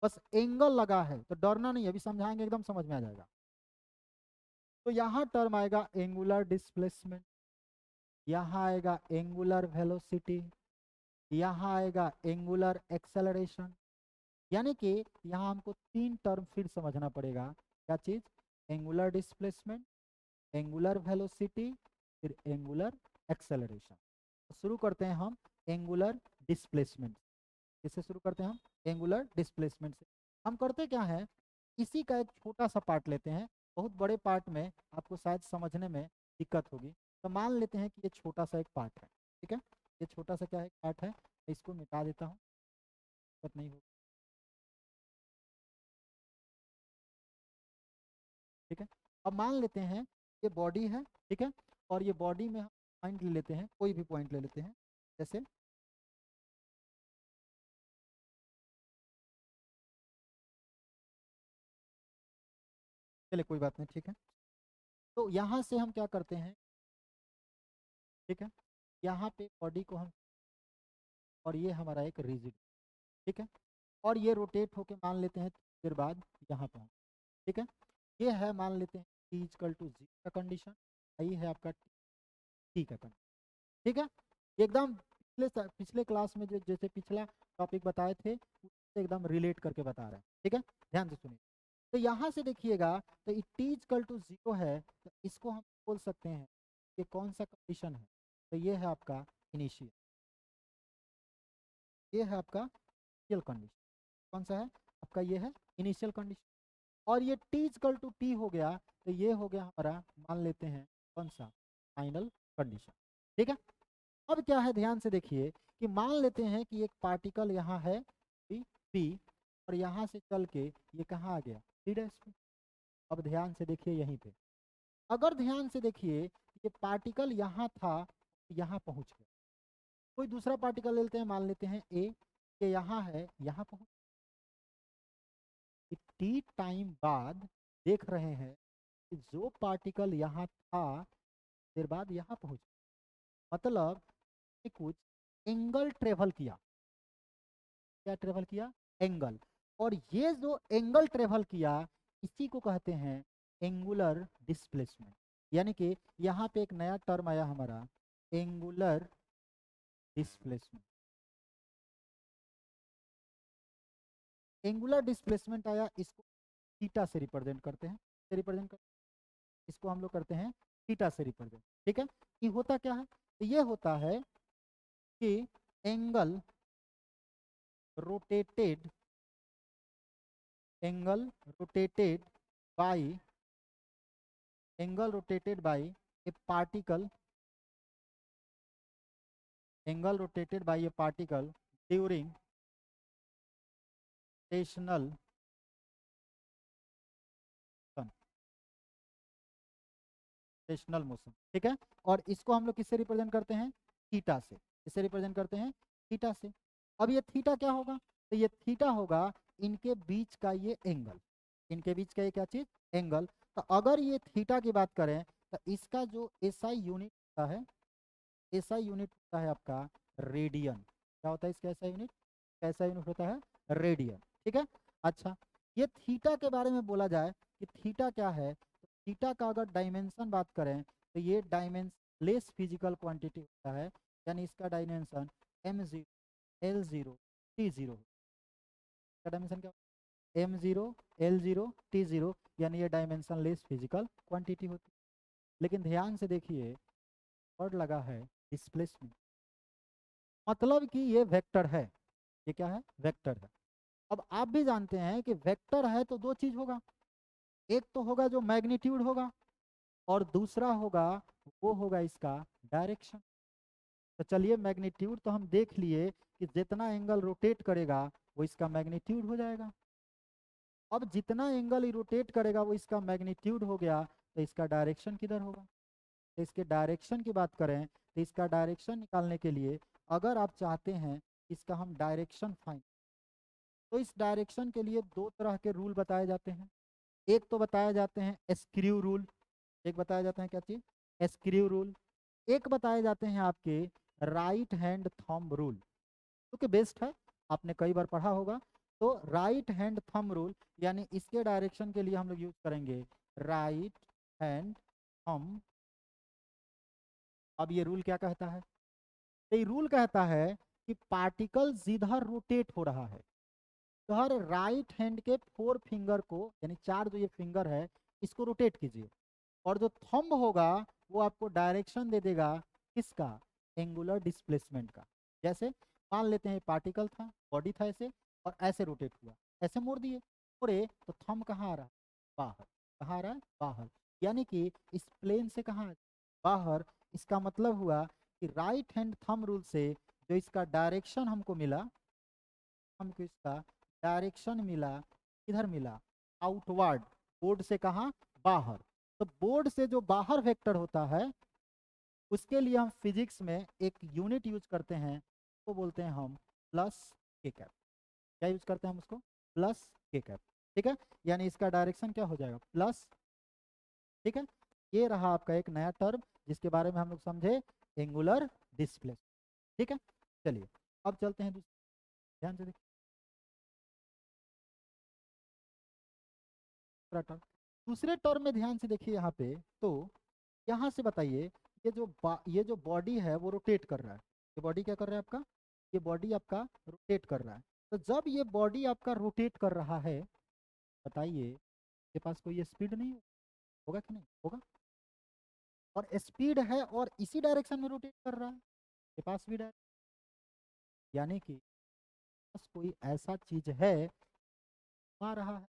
S1: बस एंगल लगा है, तो डरना नहीं, अभी समझाएंगे एकदम समझ में आ जाएगा। तो यहाँ टर्म आएगा एंगुलर डिस्प्लेसमेंट, यहाँ आएगा एंगुलर वेलोसिटी, यहाँ आएगा एंगुलर एक्सेलरेशन। यानी कि यहाँ हमको तीन टर्म फिर समझना पड़ेगा। क्या चीज़, एंगुलर डिस्प्लेसमेंट, एंगुलर वेलोसिटी, फिर एंगुलर एक्सेलरेशन। तो शुरू करते हैं हम एंगुलर डिस्प्लेसमेंट। किससे शुरू करते हैं हम, एंगुलर डिस्प्लेसमेंट से। हम करते क्या है, इसी का एक छोटा सा पार्ट लेते हैं, बहुत बड़े पार्ट में आपको शायद समझने में दिक्कत होगी। तो मान लेते हैं कि ये छोटा सा एक पार्ट है। ठीक है, ये छोटा सा क्या है, पार्ट है, इसको मिटा देता हूँ, दिक्कत नहीं होगी। ठीक है, अब मान लेते हैं ये बॉडी है। ठीक है, और ये बॉडी में पॉइंट ले लेते हैं, कोई भी पॉइंट ले लेते हैं, जैसे चलिए कोई बात नहीं, ठीक है। तो यहाँ से हम क्या करते हैं, ठीक है, यहाँ पे बॉडी को हम, और ये हमारा एक रिजिड, ठीक है, और ये रोटेट होके मान लेते हैं फिर बाद यहाँ पहुँच, ठीक है। ये है मान लेते हैं टी इक्वल टू जी का कंडीशन, यही है आपका टी का कंडीशन, ठीक है। एकदम पिछले क्लास में जो जैसे पिछला टॉपिक बताए थे उससे एकदम रिलेट करके बता रहे हैं, ठीक है, ध्यान से सुनिए। तो यहाँ से देखिएगा, तो टी इक्वल टू जीरो है, तो इसको हम बोल सकते हैं ये कौन सा कंडीशन है, तो ये है आपका इनिशियल, ये है आपका इनिशियल कंडीशन, कौन सा है आपका, ये है इनिशियल कंडीशन। और ये टी इक्वल टू टी हो गया, तो ये हो गया हमारा मान लेते हैं कौन सा, फाइनल कंडीशन, ठीक है। अब क्या है, ध्यान से देखिए कि मान लेते हैं कि एक पार्टिकल यहाँ है पी, और यहाँ से चल के ये कहाँ आ गया सी डैश पे। अब ध्यान से देखिए यहीं पे, अगर ध्यान से देखिए ये पार्टिकल यहाँ था, यहाँ पहुँच गया, कोई दूसरा पार्टिकल ले लेते हैं, मान लेते हैं ए, ये यहाँ है, यहाँ पहुँच, टी टाइम बाद देख रहे हैं कि जो पार्टिकल यहाँ था देर बाद यहाँ पहुँच, मतलब कुछ एंगल ट्रेवल किया, क्या ट्रेवल किया, एंगल, और ये जो एंगल ट्रेवल किया इसी को कहते हैं एंगुलर डिस्प्लेसमेंट। यानी कि यहाँ पे एक नया टर्म आया हमारा, एंगुलर डिस्प्लेसमेंट। एंगुलर डिस्प्लेसमेंट आया, इसको थीटा से रिप्रेजेंट करते हैं, इसको हम लोग करते हैं थीटा से रिप्रेजेंट, ठीक है। ये होता क्या है, तो ये होता है कि angle rotated, angle rotated bye, angle rotated bye ए पार्टिकल, एंगल रोटेटेड बाय ए particle during rotational rotational motion, ठीक है। और इसको हम लोग किससे रिप्रेजेंट करते हैं, थीटा से, किससे रिप्रेजेंट करते हैं, थीटा से। अब ये थीटा क्या होगा, तो ये थीटा होगा इनके बीच का ये एंगल, इनके बीच का ये क्या चीज, एंगल। तो अगर ये थीटा की बात करें तो इसका जो एसआई यूनिट होता है, एसआई यूनिट होता है आपका रेडियन, क्या होता है इसका एसआई यूनिट, कैसा यूनिट होता है, रेडियन, ठीक है। अच्छा, ये थीटा के बारे में बोला जाए कि थीटा क्या है, तो थीटा का अगर डायमेंशन बात करें तो ये डायमेंशनलेस फिजिकल क्वांटिटी होता है, यानी इसका डायमेंशन m0 l0 t0, इसका डायमेंशन क्या, m0 l0 t0, यानी ये डायमेंशनलेस फिजिकल क्वांटिटी होती है। लेकिन ध्यान से देखिए वर्ड लगा है डिस्प्लेसमेंट, मतलब कि ये वेक्टर है, ये क्या है, वेक्टर है। अब आप भी जानते हैं कि वेक्टर है तो दो चीज होगा, एक तो होगा जो मैग्नीट्यूड होगा, और दूसरा होगा वो होगा इसका डायरेक्शन। तो चलिए मैग्नीट्यूड तो हम देख लिए कि जितना एंगल रोटेट करेगा वो इसका मैग्नीट्यूड हो जाएगा। अब जितना एंगल ही रोटेट करेगा वो इसका मैग्नीट्यूड हो गया, तो इसका डायरेक्शन किधर होगा, तो इसके डायरेक्शन की बात करें तो इसका डायरेक्शन निकालने के लिए अगर आप चाहते हैं इसका हम डायरेक्शन फाइंड, तो इस डायरेक्शन के लिए दो तरह के रूल बताए जाते हैं। एक तो बताए जाते हैं स्क्रू रूल, एक बताया जाता है क्या चीज, स्क्रू रूल। एक बताए जाते हैं आपके राइट हैंड थंब रूल, क्योंकि बेस्ट है, आपने कई बार पढ़ा होगा। तो राइट हैंड थंब रूल, यानी इसके डायरेक्शन के लिए हम लोग यूज करेंगे राइट हैंड थंब। अब ये रूल क्या कहता है, तो ये रूल कहता है कि पार्टिकल जिधर रोटेट हो रहा है, तो हर राइट हैंड के फोर फिंगर को, यानी चार जो ये फिंगर है इसको रोटेट कीजिए, और जो थंब होगा वो आपको डायरेक्शन दे देगा किसका, एंगुलर डिस्प्लेसमेंट का। जैसे मान लेते हैं पार्टिकल था, बॉडी था ऐसे, और ऐसे रोटेट हुआ, ऐसे मोड़ दिए, मोड़े तो थंब कहाँ आ रहा है, बाहर, कहाँ आ रहा है, बाहर, यानी कि इस प्लेन से कहाँ, बाहर। इसका मतलब हुआ कि राइट हैंड थंब रूल से जो इसका डायरेक्शन हमको मिला, हमको इसका डायरेक्शन मिला, किधर मिला, आउटवर्ड, बोर्ड से कहाँ, बाहर। तो बोर्ड से जो बाहर वेक्टर होता है, उसके लिए हम फिजिक्स में एक यूनिट यूज करते हैं, वो बोलते हैं हम प्लस के कैप। क्या यूज करते हैं हम उसको? प्लस के कैप। ठीक है, यानी इसका डायरेक्शन क्या हो जाएगा? प्लस। ठीक है, ये रहा आपका एक नया टर्म जिसके बारे में हम लोग समझे, एंगुलर डिस्प्लेसमेंट। ठीक है, चलिए अब चलते हैं दूसरे, ध्यान से देखिए दूसरा टर्म। दूसरे टर्म में ध्यान से देखिए यहाँ पे, तो यहाँ से बताइए, ये जो बॉडी है वो रोटेट कर रहा है। ये बॉडी क्या कर रहा है आपका? ये बॉडी आपका रोटेट कर रहा है। तो जब ये बॉडी आपका रोटेट कर रहा है, बताइए के पास कोई स्पीड नहीं होगा कि नहीं होगा? और स्पीड है और इसी डायरेक्शन में रोटेट कर रहा है, के पास भी डायरेक्शन, यानी कि बस कोई ऐसा चीज है घुमा रहा है।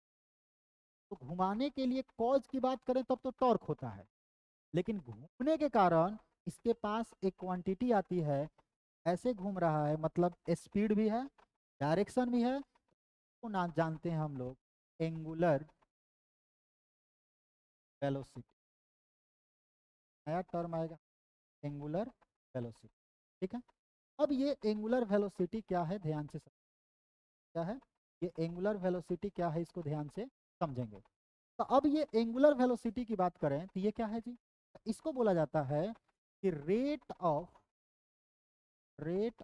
S1: तो घुमाने के लिए कॉज की बात करें तब तो टॉर्क होता है, लेकिन घूमने के कारण इसके पास एक क्वांटिटी आती है, ऐसे घूम रहा है, मतलब स्पीड भी है, डायरेक्शन भी है। तो ना जानते हैं हम लोग एंगुलर वेलोसिटी। नया टर्म आएगा, एंगुलर वेलोसिटी। ठीक है, अब ये एंगुलर वेलोसिटी क्या है, ध्यान से क्या है ये एंगुलर वेलोसिटी क्या है, इसको ध्यान से समझेंगे। तो अब ये एंगुलर वेलोसिटी की बात करें तो ये क्या है जी? इसको बोला जाता है कि rate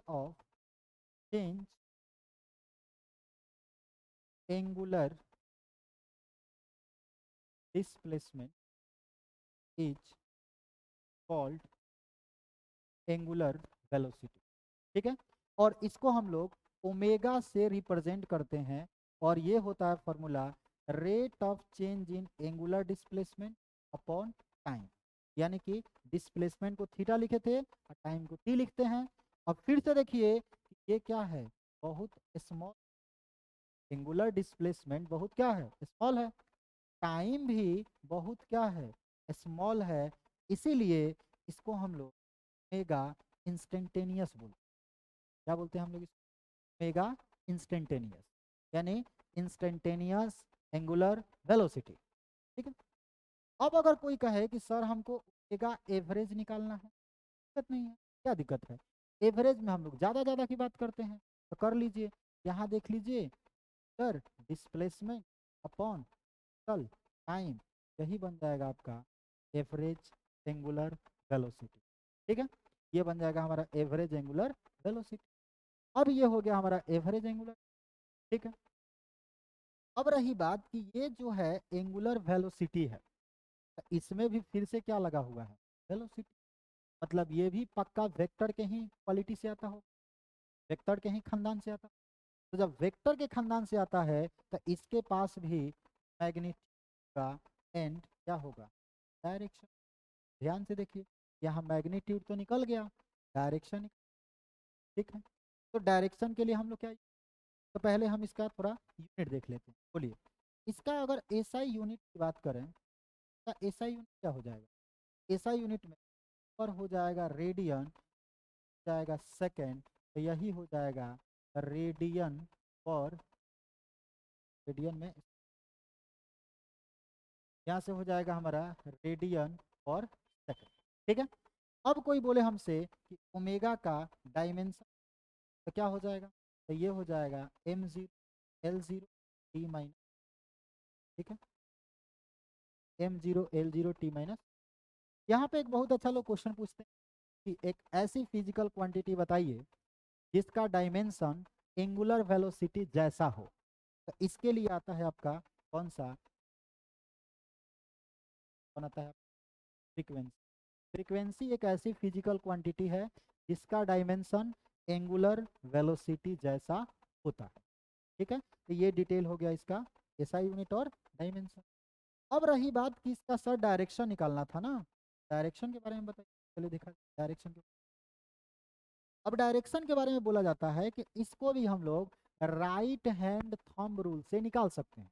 S1: of change angular displacement is called angular velocity. ठीक है, और इसको हम लोग ओमेगा से रिप्रेजेंट करते हैं, और ये होता है formula rate of change in angular displacement upon time. यानी कि डिस्प्लेसमेंट को थीटा लिखे थे और टाइम को टी लिखते हैं। अब फिर से देखिए ये क्या है, बहुत स्मॉल, एंगुलर डिस्प्लेसमेंट बहुत क्या है, स्मॉल है, टाइम भी बहुत क्या है, स्मॉल है। इसीलिए इसको हम लोग मेगा इंस्टेंटेनियस बोलते हैं। क्या बोलते हैं हम लोग इसको? मेगा इंस्टेंटेनियस, यानी इंस्टेंटेनियस एंगुलर वेलोसिटी। ठीक है, अब अगर कोई कहे कि सर हमको मेगा एवरेज निकालना है, दिक्कत नहीं है, क्या दिक्कत है? एवरेज में हम लोग ज़्यादा ज़्यादा की बात करते हैं, तो कर लीजिए। यहाँ देख लीजिए sir, displacement upon total time, यही बन जाएगा आपका एवरेज एंगुलर वेलोसिटी। ठीक है, ये बन जाएगा हमारा एवरेज एंगुलर वेलोसिटी। अब ये हो गया हमारा एवरेज एंगुलर। ठीक है, अब रही बात कि ये जो है एंगुलर वेलोसिटी है, तो इसमें भी फिर से क्या लगा हुआ है, वेलोसिटी। मतलब ये भी पक्का वेक्टर के ही क्वालिटी से आता हो, वेक्टर के ही खानदान से आता। तो जब वेक्टर के खानदान से आता है तो इसके पास भी मैग्नीट्यूड का एंड क्या होगा, डायरेक्शन। ध्यान से देखिए, यहाँ मैग्नीट्यूड तो निकल गया, डायरेक्शन। ठीक है, तो डायरेक्शन के लिए हम लोग क्या, तो पहले हम इसका थोड़ा यूनिट देख लेते हैं। बोलिए, इसका अगर एसआई यूनिट की बात करें तो एसआई यूनिट क्या हो जाएगा? एसआई यूनिट में पर हो जाएगा रेडियन, जाएगा सेकेंड, तो यही हो जाएगा रेडियन पर, रेडियन में यहाँ से हो जाएगा हमारा रेडियन पर सेकेंड। ठीक है, अब कोई बोले हमसे कि ओमेगा का डायमेंशन, तो क्या हो जाएगा? तो ये हो जाएगा m0 L0 t-। ठीक है, m0 L0 t-। यहाँ पे एक बहुत अच्छा लोग क्वेश्चन पूछते हैं कि एक ऐसी फिजिकल क्वांटिटी बताइए जिसका डायमेंशन एंगुलर वेलोसिटी जैसा हो। तो इसके लिए आता है आपका कौन आता है? फ्रीक्वेंसी। फ्रीक्वेंसी एक ऐसी फिजिकल क्वांटिटी है जिसका डायमेंशन एंगुलर वेलोसिटी जैसा होता है। ठीक है, तो ये डिटेल हो गया इसका एसआई यूनिट और डायमेंशन। अब रही बात कि इसका सर डायरेक्शन निकालना था ना, डायरेक्शन के बारे में बताइए। चलिए देखा डायरेक्शन के, अब डायरेक्शन के बारे में बोला जाता है कि इसको भी हम लोग राइट हैंड थंब रूल से निकाल सकते हैं।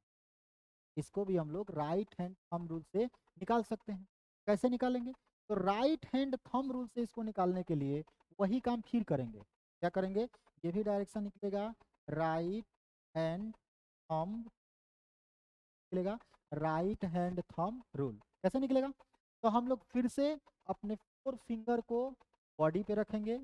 S1: इसको भी हम लोग राइट हैंड थंब रूल से निकाल सकते हैं। कैसे निकालेंगे? तो राइट हैंड थंब रूल से इसको निकालने के लिए वही काम फिर करेंगे। क्या करेंगे? ये भी डायरेक्शन निकलेगा राइट हैंड थंब, निकलेगा राइट हैंड थंब रूल। कैसे निकलेगा? तो हम लोग फिर से अपने और फिंगर को बॉडी पे रखेंगे,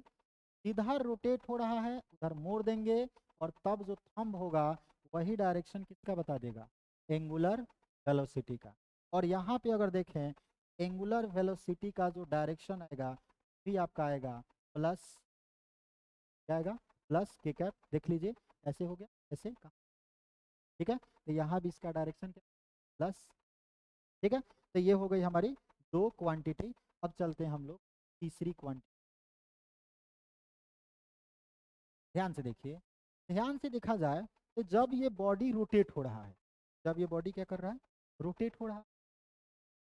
S1: इधर रोटेट हो रहा है उधर मोड़ देंगे, और तब जो थंब होगा वही डायरेक्शन किसका बता देगा, एंगुलर वेलोसिटी का। और यहाँ पे अगर देखें एंगुलर वेलोसिटी का जो डायरेक्शन आएगा भी आपका आएगा प्लस, क्या आएगा, प्लस के कैप। देख लीजिए ऐसे हो गया, ऐसे कहा, ठीक है। तो यहाँ भी इसका डायरेक्शन क्या, प्लस, ठीक है। तो ये हो गई हमारी दो क्वांटिटी। अब चलते हैं हम लोग तीसरी क्वांटिटी। ध्यान से देखिए, ध्यान से देखा जाए तो जब ये बॉडी रोटेट हो रहा है, जब ये बॉडी क्या कर रहा है, रोटेट हो रहा है,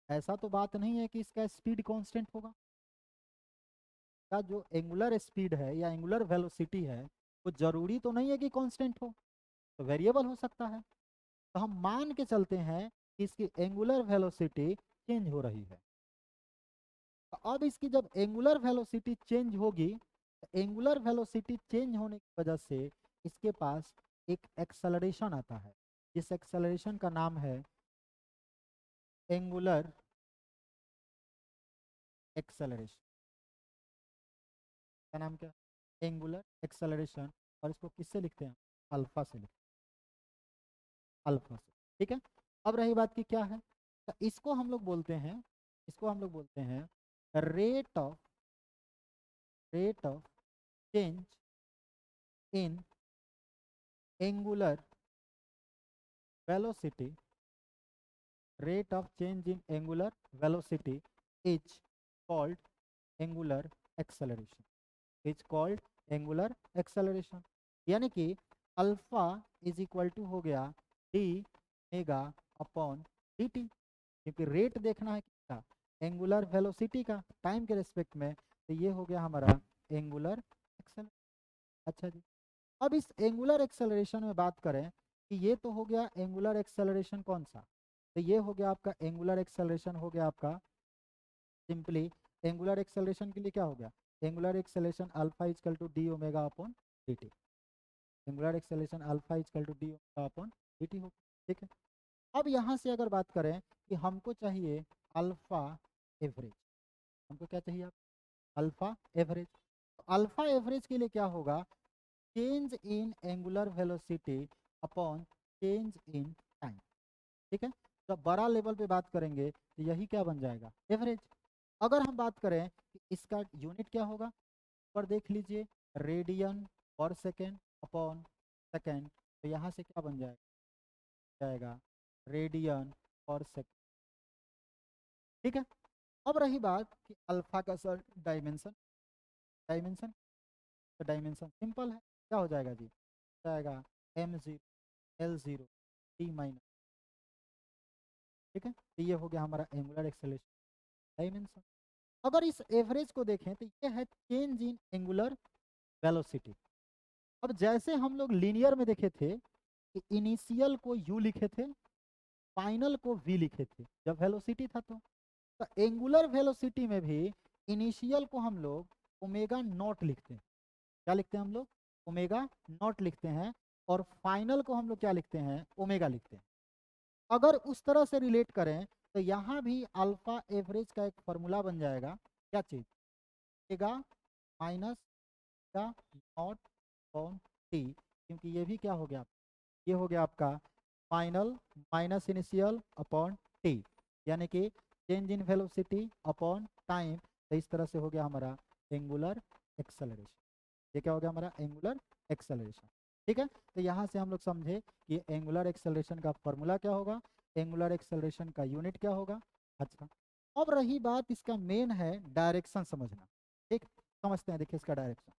S1: ऐसा तो बात नहीं है कि इसका स्पीड कांस्टेंट होगा। का जो एंगुलर स्पीड है या एंगुलर वेलोसिटी है वो जरूरी तो नहीं है कि कांस्टेंट हो, तो वेरिएबल हो सकता है। तो हम मान के चलते हैं कि इसकी एंगुलर वेलोसिटी चेंज हो रही है। तो अब इसकी जब एंगुलर वेलोसिटी चेंज होगी, तो एंगुलर वेलोसिटी चेंज होने की वजह से इसके पास एक एक्सेलरेशन आता है, जिस एक्सेलरेशन का नाम है एंगुलर एक्सेलरेशन। का नाम क्या, एंगुलर एक्सेलरेशन। और इसको किससे लिखते हैं, अल्फा से लिखते हैं, अल्फा से, ठीक है। अब रही बात की क्या है, तो इसको हम लोग बोलते हैं, इसको हम लोग बोलते हैं rate of change in angular velocity. rate of change in angular velocity is called angular acceleration, is called angular acceleration। यानी कि अल्फा इज इक्वल टू हो गया D mega upon D T, क्योंकि रेट देखना है किसका, एंगुलर वेलोसिटी का time के रिस्पेक्ट में। तो ये हो गया हमारा एंगुलर एक्सेलरेशन। अच्छा जी, अब इस एंगुलर एक्सेलरेशन में बात करें कि ये तो हो गया एंगुलर एक्सेलरेशन कौन सा, तो ये हो गया आपका एंगुलर एक्सेलरेशन, हो गया आपका सिंपली एंगुलर एक्सेलरेशन के लिए क्या हो गया, angular acceleration alpha is equal to D omega upon D T. Angular acceleration alpha is equal to D omega upon D T हो, ठीक है। अब यहाँ से अगर बात करें कि हमको चाहिए अल्फा एवरेज, हमको क्या चाहिए आप, अल्फा एवरेज। तो अल्फा एवरेज के लिए क्या होगा, change in angular velocity upon change in time, ठीक है। जब बड़ा लेवल पे बात करेंगे तो यही क्या बन जाएगा, एवरेज। अगर हम बात करें कि इसका यूनिट क्या होगा, पर देख लीजिए रेडियन पर सेकेंड अपॉन सेकेंड, तो यहाँ से क्या बन जाएगा रेडियन पर सेकेंड, ठीक है। अब रही बात कि अल्फा का सर डायमेंशन, डायमेंशन तो डायमेंशन सिंपल है, क्या हो जाएगा जी, जाएगा m0 l0 t माइनस, ठीक है। तो ये हो गया हमारा एंगुलर एक्सेलरेशन डायमेंशन। अगर इस एवरेज को देखें तो ये है चेंज इन एंगुलर वेलोसिटी। अब जैसे हम लोग लीनियर में देखे थे कि इनिशियल को u लिखे थे, फाइनल को v लिखे थे जब वेलोसिटी था, तो एंगुलर वेलोसिटी में भी इनिशियल को हम लोग ओमेगा नॉट लिखते हैं, क्या लिखते हैं हम लोग, ओमेगा नॉट लिखते हैं, और फाइनल को हम लोग क्या लिखते हैं, ओमेगा लिखते हैं। अगर उस तरह से रिलेट करें तो यहाँ भी अल्फा एवरेज का एक फॉर्मूला बन जाएगा, क्या चीज, ओमेगा माइनस का नॉट अपॉन टी, क्योंकि ये भी क्या हो गया, ये हो गया आपका final minus initial upon T, यानी कि change in velocity upon time. तो इस तरह से हो गया हमारा एंगुलर एक्सेलरेशन, ये क्या हो गया हमारा एंगुलर एक्सेलरेशन, ठीक है। तो यहाँ से हम लोग समझे कि एंगुलर एक्सेलरेशन का फॉर्मूला क्या होगा, एंगुलर एक्सेलरेशन का यूनिट क्या होगा। अच्छा, अब रही बात इसका मेन है डायरेक्शन समझना, ठीक, समझते हैं। देखिए इसका डायरेक्शन,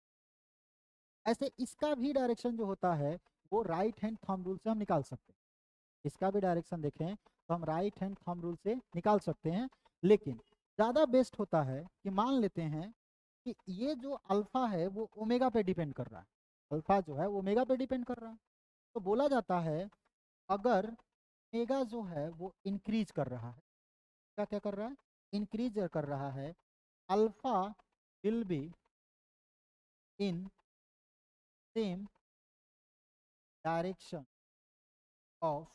S1: ऐसे इसका भी डायरेक्शन जो होता है वो राइट हैंड थंब रूल से हम निकाल सकते हैं। इसका भी डायरेक्शन देखें तो हम राइट हैंड थंब रूल से निकाल सकते हैं, लेकिन ज़्यादा बेस्ट होता है कि मान लेते हैं कि ये जो अल्फा है वो ओमेगा पे डिपेंड कर रहा है, अल्फा जो है वो ओमेगा पे डिपेंड कर रहा है। तो बोला जाता है अगर ओमेगा जो है वो इंक्रीज कर रहा है, क्या क्या कर रहा है, इंक्रीज कर रहा है, alpha will be in same direction of,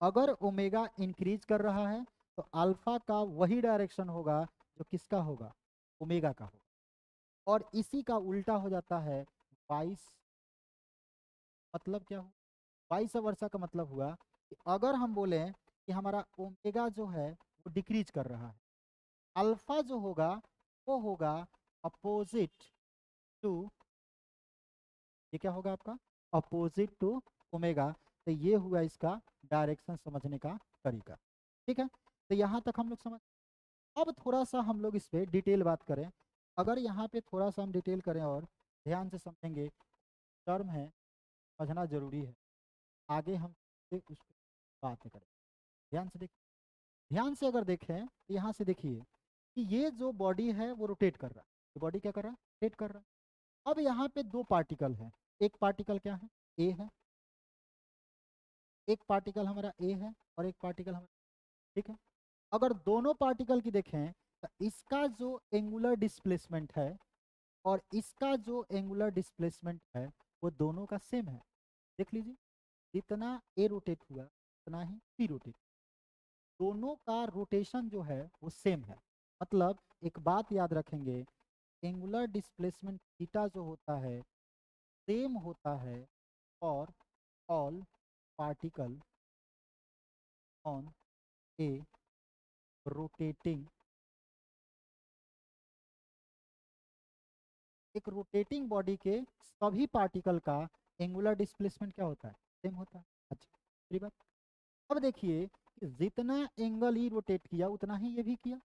S1: अगर ओमेगा इंक्रीज कर रहा है तो अल्फा का वही डायरेक्शन होगा तो किसका होगा, ओमेगा का होगा। और इसी का उल्टा हो जाता है वाइस, मतलब क्या हुआ, वाइस वर्सा का मतलब हुआ कि अगर हम बोलें कि हमारा ओमेगा जो है वो डिक्रीज कर रहा है, अल्फा जो होगा वो होगा अपोजिट टू, ये क्या होगा आपका, अपोजिट टू ओमेगा। तो ये हुआ इसका डायरेक्शन समझने का तरीका। ठीक है, तो यहाँ तक हम लोग समझ। अब थोड़ा सा हम लोग इस पर डिटेल बात करें। अगर यहाँ पे थोड़ा सा हम डिटेल करें और ध्यान से समझेंगे, टर्म है समझना जरूरी है, आगे हम उस पर बात करें। ध्यान से देख, ध्यान से अगर देखें तो यहाँ से देखिए कि ये जो बॉडी है वो रोटेट कर रहा है, ये बॉडी क्या कर रहा है, रोटेट कर रहा है। अब यहाँ पे दो पार्टिकल है, एक पार्टिकल क्या है, ए है, एक पार्टिकल हमारा ए है और एक पार्टिकल हमारा, ठीक है। अगर दोनों पार्टिकल की देखें तो इसका जो एंगुलर डिस्प्लेसमेंट है और इसका जो एंगुलर डिस्प्लेसमेंट है वो दोनों का सेम है। देख लीजिए, जितना ए रोटेट हुआ उतना ही बी रोटेट, दोनों का रोटेशन जो है वो सेम है। मतलब एक बात याद रखेंगे, एंगुलर डिस्प्लेसमेंट थीटा जो होता है सेम होता है और all particle on A rotating, एक रोटेटिंग बॉडी के सभी पार्टिकल का एंगुलर डिस्प्लेसमेंट क्या होता है, सेम होता है। अच्छा, मेरी बात। अब देखिए कि जितना एंगल ही रोटेट किया उतना ही ये भी किया।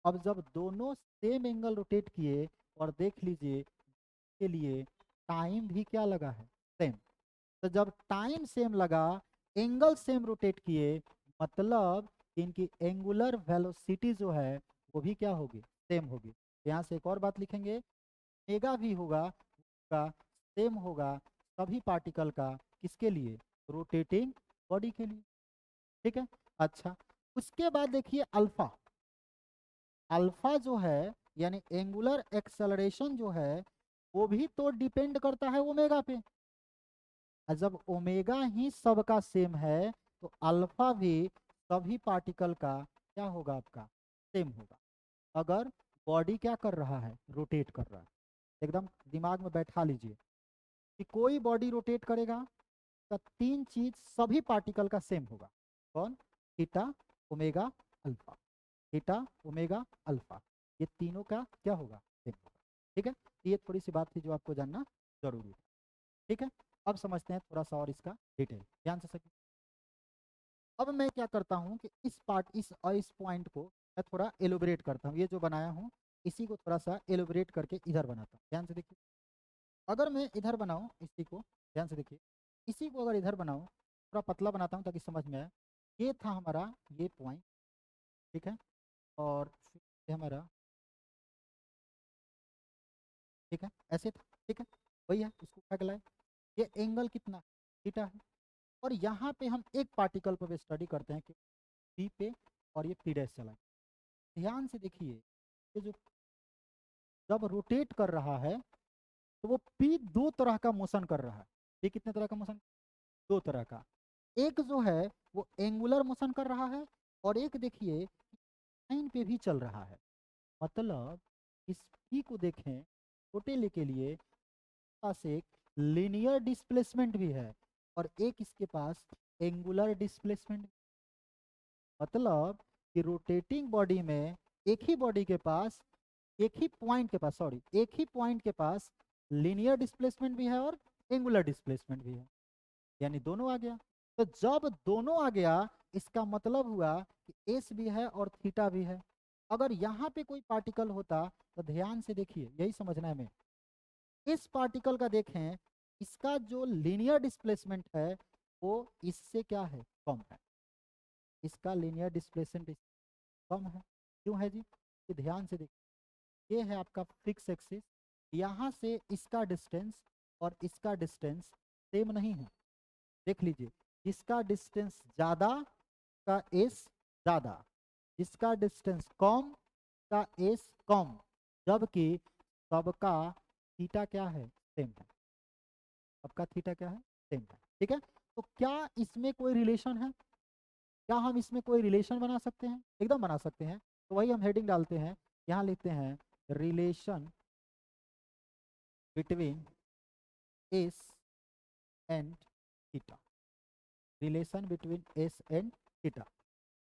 S1: अब जब दोनों सेम एंगल रोटेट किए और देख लीजिए के लिए टाइम भी क्या लगा है, सेम। तो जब टाइम सेम लगा, एंगल सेम रोटेट किए, मतलब इनकी एंगुलर वेलोसिटी जो है वो भी क्या होगी, सेम होगी। यहाँ से एक और बात लिखेंगे, ओमेगा भी होगा का सेम होगा सभी पार्टिकल का, किसके लिए, रोटेटिंग बॉडी के लिए। ठीक है। अच्छा, उसके बाद देखिए अल्फा, अल्फा जो है यानी एंगुलर एक्सेलरेशन जो है वो भी तो डिपेंड करता है ओमेगा पे। और जब ओमेगा ही सबका सेम है तो अल्फा भी सभी पार्टिकल का क्या होगा, आपका सेम होगा। अगर बॉडी क्या कर रहा है, रोटेट कर रहा है, एकदम दिमाग में बैठा लीजिए कि कोई बॉडी रोटेट करेगा तो तीन चीज सभी पार्टिकल का सेम होगा। कौन, theta omega alpha, theta omega alpha, ये तीनों का क्या होगा, सेम होगा। ठीक है, ये थोड़ी सी बात थी जो आपको जानना जरूरी है। ठीक है, अब समझते हैं थोड़ा सा और इसका डिटेल ध्यान से सके। अब मैं क्या करता हूँ कि इस पार्ट इस पॉइंट को मैं थोड़ा एलोबरेट करता हूँ, ये जो बनाया हूँ इसी को थोड़ा सा एलोबरेट करके इधर बनाता हूँ। ध्यान से देखिए, अगर मैं इधर बनाऊँ इसी को, ध्यान से देखिए, इसी को अगर इधर बनाऊँ, थोड़ा पतला बनाता हूँ ताकि समझ में आए। ये था हमारा ये पॉइंट, ठीक है, और ये हमारा, ठीक है, ऐसे था, ठीक है, वही है, इसको उठा के लाए। ये एंगल कितना, थीटा है। और यहाँ पे हम एक पार्टिकल पर स्टडी करते हैं कि पी पे, और ये पी डैश चला। ध्यान से देखिए, ये जो जब रोटेट कर रहा है तो वो पी दो तरह का मोशन कर रहा है। ये कितने तरह का मोशन, दो तरह का। एक जो है वो एंगुलर मोशन कर रहा है और एक देखिए लाइन पे भी चल रहा है। मतलब इस पी को देखें, रोटेले के लिए पास एक लीनियर डिस्प्लेसमेंट भी है और एक इसके पास एंगुलर डिस्प्लेसमेंट। मतलब कि रोटेटिंग बॉडी में एक ही बॉडी के पास, एक ही पॉइंट के पास, सॉरी, एक ही पॉइंट के पास लीनियर डिस्प्लेसमेंट भी है और एंगुलर डिस्प्लेसमेंट भी है, यानी दोनों आ गया। तो जब दोनों आ गया इसका मतलब हुआ कि एस भी है और थीटा भी है। अगर यहाँ पे कोई पार्टिकल होता तो ध्यान से देखिए, यही समझना है हमें, इस पार्टिकल का देखें, इसका जो लीनियर डिस्प्लेसमेंट है वो इससे क्या है, कम है। इसका लीनियर डिस्प्लेसमेंट कम है, क्यों है जी, ये ध्यान से देखिए, ये है आपका फिक्स एक्सिस, यहाँ से इसका डिस्टेंस और इसका डिस्टेंस सेम नहीं है। देख लीजिए, जिसका डिस्टेंस ज़्यादा का एस ज़्यादा, जिसका डिस्टेंस कम का एस कम, जबकि सबका थीटा क्या है, सेम है। सबका थीटा क्या है, सेम है। ठीक है, तो क्या इसमें कोई रिलेशन है, क्या हम इसमें कोई रिलेशन बना सकते हैं, एकदम बना सकते हैं। तो वही हम हेडिंग डालते हैं, यहाँ लिखते हैं relation between S and theta, relation between S and theta.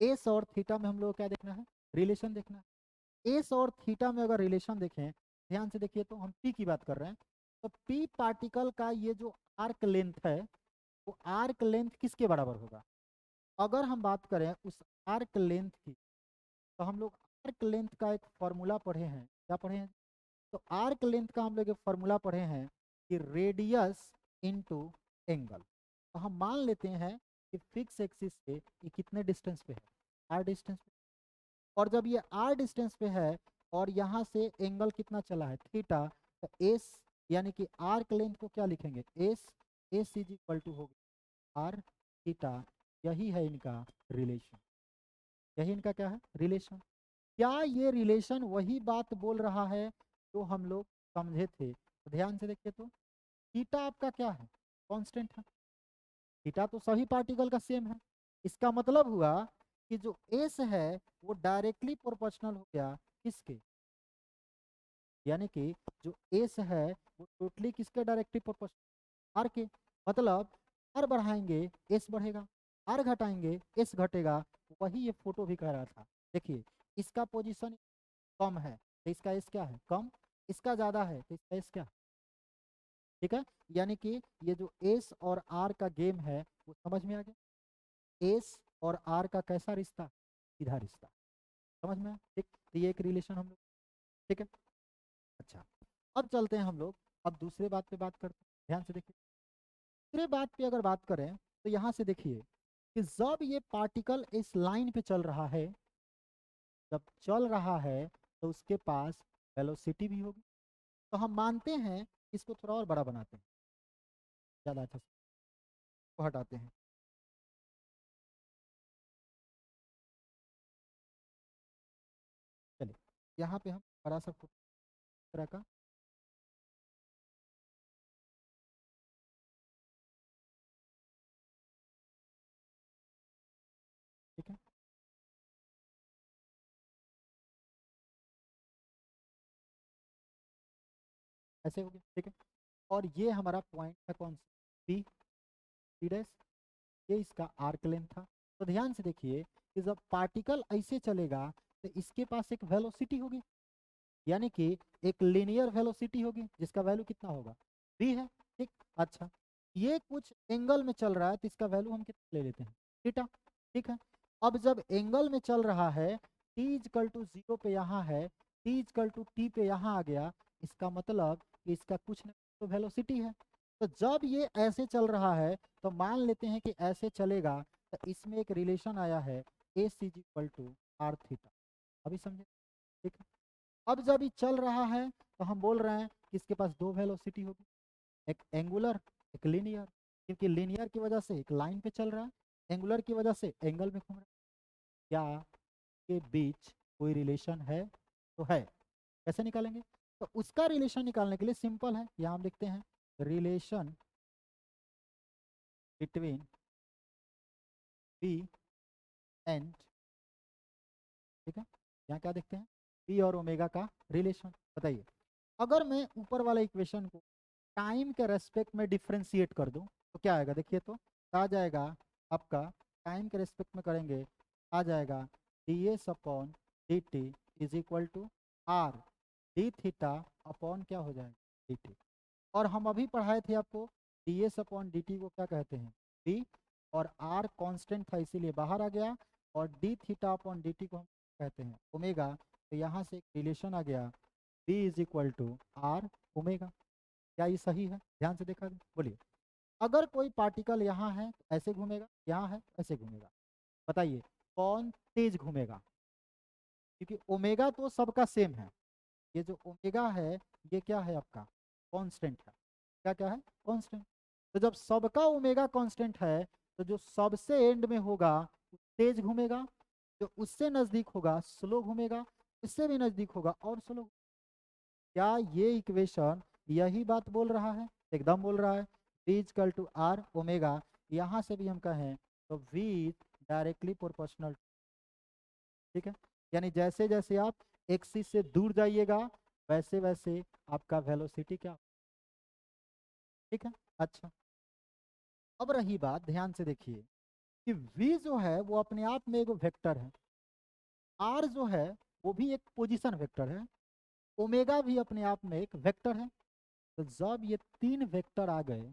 S1: S और थीटा में हम लोग क्या देखना है, रिलेशन देखना है। एस और थीटा में अगर रिलेशन देखें, ध्यान से देखिए, तो हम पी की बात कर रहे हैं, तो पी पार्टिकल का ये जो आर्क लेंथ है, वो आर्क लेंथ किसके बराबर होगा। अगर हम बात करें उस आर्क लेंथ की, तो हम लोग आर्क लेंथ का एक फॉर्मूला पढ़े हैं, क्या पढ़े हैं, तो आर्क लेंथ का हम लोग एक फॉर्मूला पढ़े हैं कि रेडियस इनटू एंगल। तो हम मान लेते हैं कि फिक्स एक्सिस से ये कितने डिस्टेंस पे है, आर डिस्टेंस पे, और जब ये आर डिस्टेंस पे है और यहाँ से एंगल कितना चला है, थीटा, तो एस यानी कि आर्क लेंथ को क्या लिखेंगे, S, S is equal to होगा आर थीटा। यही है इनका रिलेशन, यही इनका क्या है, रिलेशन। क्या ये रिलेशन वही बात बोल रहा है जो हम लोग समझे थे, तो ध्यान से देखिए, तो थीटा आपका क्या है, कांस्टेंट है, थीटा तो सभी पार्टिकल का सेम है। इसका मतलब हुआ कि जो एस है वो डायरेक्टली प्रोपोर्शनल हो गया किसके, यानी कि जो एस है वो टोटली किसके डायरेक्टली प्रोपोर्शनल, आर के। मतलब आर बढ़ाएंगे एस बढ़ेगा, आर घटाएंगे एस घटेगा। वही ये फोटो भी कह रहा था। देखिए, इसका पोजीशन कम है तो इसका एस क्या है, कम, इसका ज़्यादा है तो इसका एस क्या है, ठीक है। यानी कि ये जो एस और आर का गेम है वो समझ में आ गया, एस और आर का कैसा रिश्ता, सीधा रिश्ता, समझ में आया, ठीक। तो ये एक रिलेशन हम लोग, ठीक है। अच्छा, अब चलते हैं हम लोग, अब दूसरे बात पे बात करते हैं, ध्यान से देखिए। दूसरे बात पे अगर बात करें तो यहाँ से देखिए कि जब ये पार्टिकल इस लाइन पे चल रहा है, जब चल रहा है तो उसके पास वेलोसिटी भी होगी। तो हम मानते हैं, इसको थोड़ा और बड़ा बनाते हैं, ज़्यादा अच्छा से को हटाते हैं, चलिए यहाँ पे हम बड़ा सा तरह का, ठीक है, ऐसे हो गया, ठीक है। और ये हमारा पॉइंट था कौन सा, पी, पी डैश, ये इसका आर्क लेंथ था। तो ध्यान से देखिए कि जब पार्टिकल ऐसे चलेगा तो इसके पास एक वेलोसिटी होगी, यानी कि एक लीनियर वेलोसिटी होगी जिसका वैल्यू कितना होगा, v है, ठीक। अच्छा, ये कुछ एंगल में चल रहा है तो इसका वैल्यू हम कितना ले लेते हैं, थीटा, ठीक है। अब जब एंगल में चल रहा है, t इजकल टू 0 पे यहाँ है, t इजकल टू t पे यहाँ आ गया, इसका मतलब कि इसका कुछ ना कुछ तो वेलोसिटी है। तो जब ये ऐसे चल रहा है तो मान लेते हैं कि ऐसे चलेगा, तो इसमें एक रिलेशन आया है S is equal to R theta. अभी समझे, ठीक है। अब जब ये चल रहा है तो हम बोल रहे हैं कि इसके पास दो वेलोसिटी होगी, एक एंगुलर, एक लीनियर, क्योंकि लीनियर की वजह से एक लाइन पे चल रहा है, एंगुलर की वजह से एंगल में घूम रहा है। क्या के बीच कोई रिलेशन है, तो है, कैसे निकालेंगे, तो उसका रिलेशन निकालने के लिए सिंपल है, यहाँ हम लिखते हैं रिलेशन बिटवीन पी एंड, ठीक है, यहाँ क्या देखते हैं, पी और ओमेगा का रिलेशन। बताइए, अगर मैं ऊपर वाला इक्वेशन को टाइम के रेस्पेक्ट में डिफ्रेंशिएट कर दूं तो क्या आएगा, देखिए, तो आ जाएगा आपका, टाइम के रेस्पेक्ट में करेंगे, आ जाएगा D S upon D T is equal to are D theta upon क्या हो जाएगा, डी टी। और हम अभी पढ़ाए थे आपको D S upon D T को क्या कहते हैं, डी, और आर कांस्टेंट था इसीलिए बाहर आ गया, और D theta upon D T को हम कहते हैं ओमेगा। तो यहाँ से एक रिलेशन आ गया, B is equal to R omega. क्या ये सही है, ध्यान से देखा जाए, बोलिए। अगर कोई पार्टिकल यहाँ है ऐसे घूमेगा, यहाँ है ऐसे घूमेगा, बताइए कौन तेज घूमेगा, क्योंकि ओमेगा तो सबका सेम है, ये जो ओमेगा है ये क्या है आपका, कांस्टेंट है, क्या क्या है, कांस्टेंट। तो जब सबका ओमेगा कांस्टेंट है तो जो सबसे एंड में होगा वो तेज घूमेगा, जो उससे नजदीक होगा स्लो घूमेगा, इससे भी नजदीक होगा और स्लो। क्या ये इक्वेशन यही बात बोल रहा है, एकदम बोल रहा है, v is equal to R omega. यहाँ से भी हम कहें तो v डायरेक्टली प्रोपोर्शनल, ठीक है। यानी जैसे जैसे आप एक्सिस से दूर जाइएगा वैसे वैसे आपका वेलोसिटी क्या, ठीक है। अच्छा, अब रही बात, ध्यान से देखिए कि v जो है वो अपने आप में एक वेक्टर है, r जो है वो भी एक पोजीशन वेक्टर है, ओमेगा भी अपने आप में एक वेक्टर है। तो जब ये तीन वेक्टर आ गए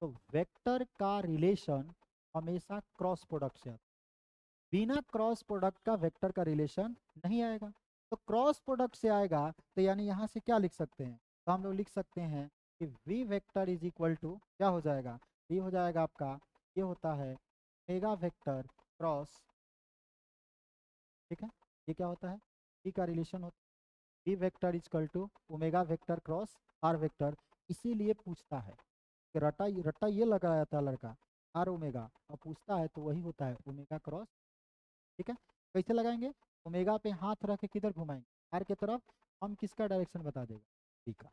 S1: तो वेक्टर का रिलेशन हमेशा क्रॉस प्रोडक्ट से आता है, बिना क्रॉस प्रोडक्ट का वेक्टर का रिलेशन नहीं आएगा। तो क्रॉस प्रोडक्ट से आएगा तो यानी यहाँ से क्या लिख सकते हैं, तो हम लोग लिख सकते हैं कि v vector is equal to क्या हो जाएगा, v हो जाएगा आपका, ये होता है ओमेगा वेक्टर क्रॉस, ठीक है। ये क्या होता है, v का रिलेशन होता है v vector is equal to omega vector cross r vector. इसीलिए पूछता है कि रट्टा रट्टा ये लगाया था लड़का आर ओमेगा, और पूछता है तो वही होता है ओमेगा क्रॉस, ठीक है। कैसे लगाएंगे, ओमेगा पे हाथ रख के किधर घुमाएंगे, आर की तरफ, हम किसका डायरेक्शन बता देगा, टी का,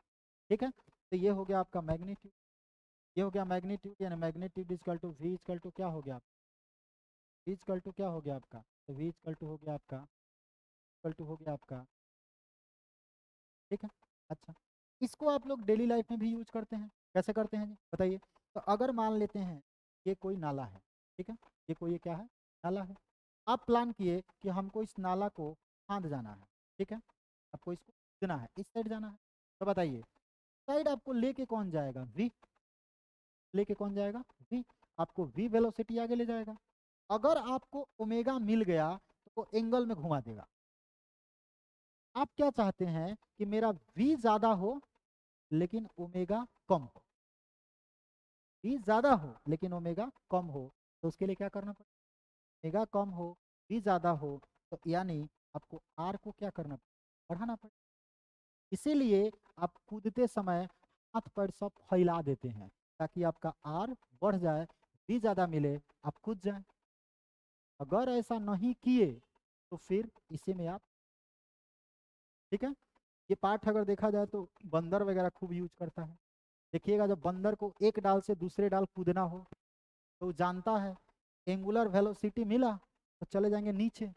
S1: ठीक है। तो ये हो गया आपका मैग्नीट्यूड, ये हो गया मैग्नीट्यूड, यानी magnitude is equal to V is equal to क्या हो गया, वी इजकल टू क्या हो गया आपका, तो वी इजकल टू हो गया आपका, इजकल टू हो गया आपका, ठीक है। अच्छा, इसको आप लोग डेली लाइफ में भी यूज करते हैं, कैसे करते हैं जी बताइए। तो अगर मान लेते हैं ये कोई नाला है, ठीक है, ये कोई ये क्या है, नाला है। आप प्लान किए कि हमको इस नाला को फांद जाना है, ठीक है, आपको इसको कूदना है, इस साइड जाना है। तो बताइए साइड आपको लेके कौन जाएगा, वी, लेके कौन जाएगा, वी, आपको वी वेलोसिटी आगे ले जाएगा। अगर आपको ओमेगा मिल गया तो वो एंगल में घुमा देगा। आप क्या चाहते हैं कि मेरा वी ज्यादा हो लेकिन ओमेगा कम हो, वी ज्यादा हो लेकिन ओमेगा कम हो, तो उसके लिए क्या करना पड़ेगा, ओमेगा कम हो वी ज्यादा हो, तो यानी आपको आर को क्या करना पड़ेगा, बढ़ाना पड़ेगा। इसीलिए आप कूदते समय हाथ पैर सब फैला देते हैं ताकि आपका आर बढ़ जाए, वी ज़्यादा मिले, आप कूद जाए। अगर ऐसा नहीं किए तो फिर इसी में आप, ठीक है। ये पार्ट अगर देखा जाए तो बंदर वगैरह खूब यूज करता है। देखिएगा जब बंदर को एक डाल से दूसरे डाल कूदना हो तो वो जानता है एंगुलर वेलोसिटी मिला तो चले जाएंगे नीचे,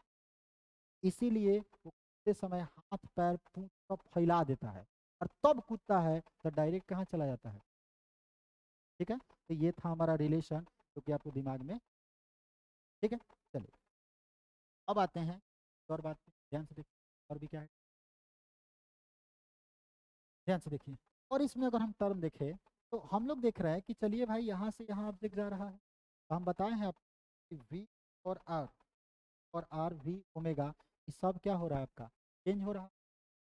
S1: इसीलिए वो कूदते समय हाथ पैर पूंछ सब फैला देता है और तब कूदता है तो डायरेक्ट कहाँ चला जाता है, ठीक है। तो ये था हमारा रिलेशन जो कि आपको दिमाग में, ठीक है। चलिए अब आते हैं और बात पे, ध्यान से देखिए और भी क्या है, ध्यान से देखिए। और इसमें अगर हम टर्म देखें तो हम लोग देख रहे हैं कि चलिए भाई यहाँ से यहाँ ऑब्जेक्ट जा रहा है, तो हम बताए हैं आपको कि वी और आर वी ओमेगा ये सब क्या हो रहा है आपका, चेंज हो रहा है।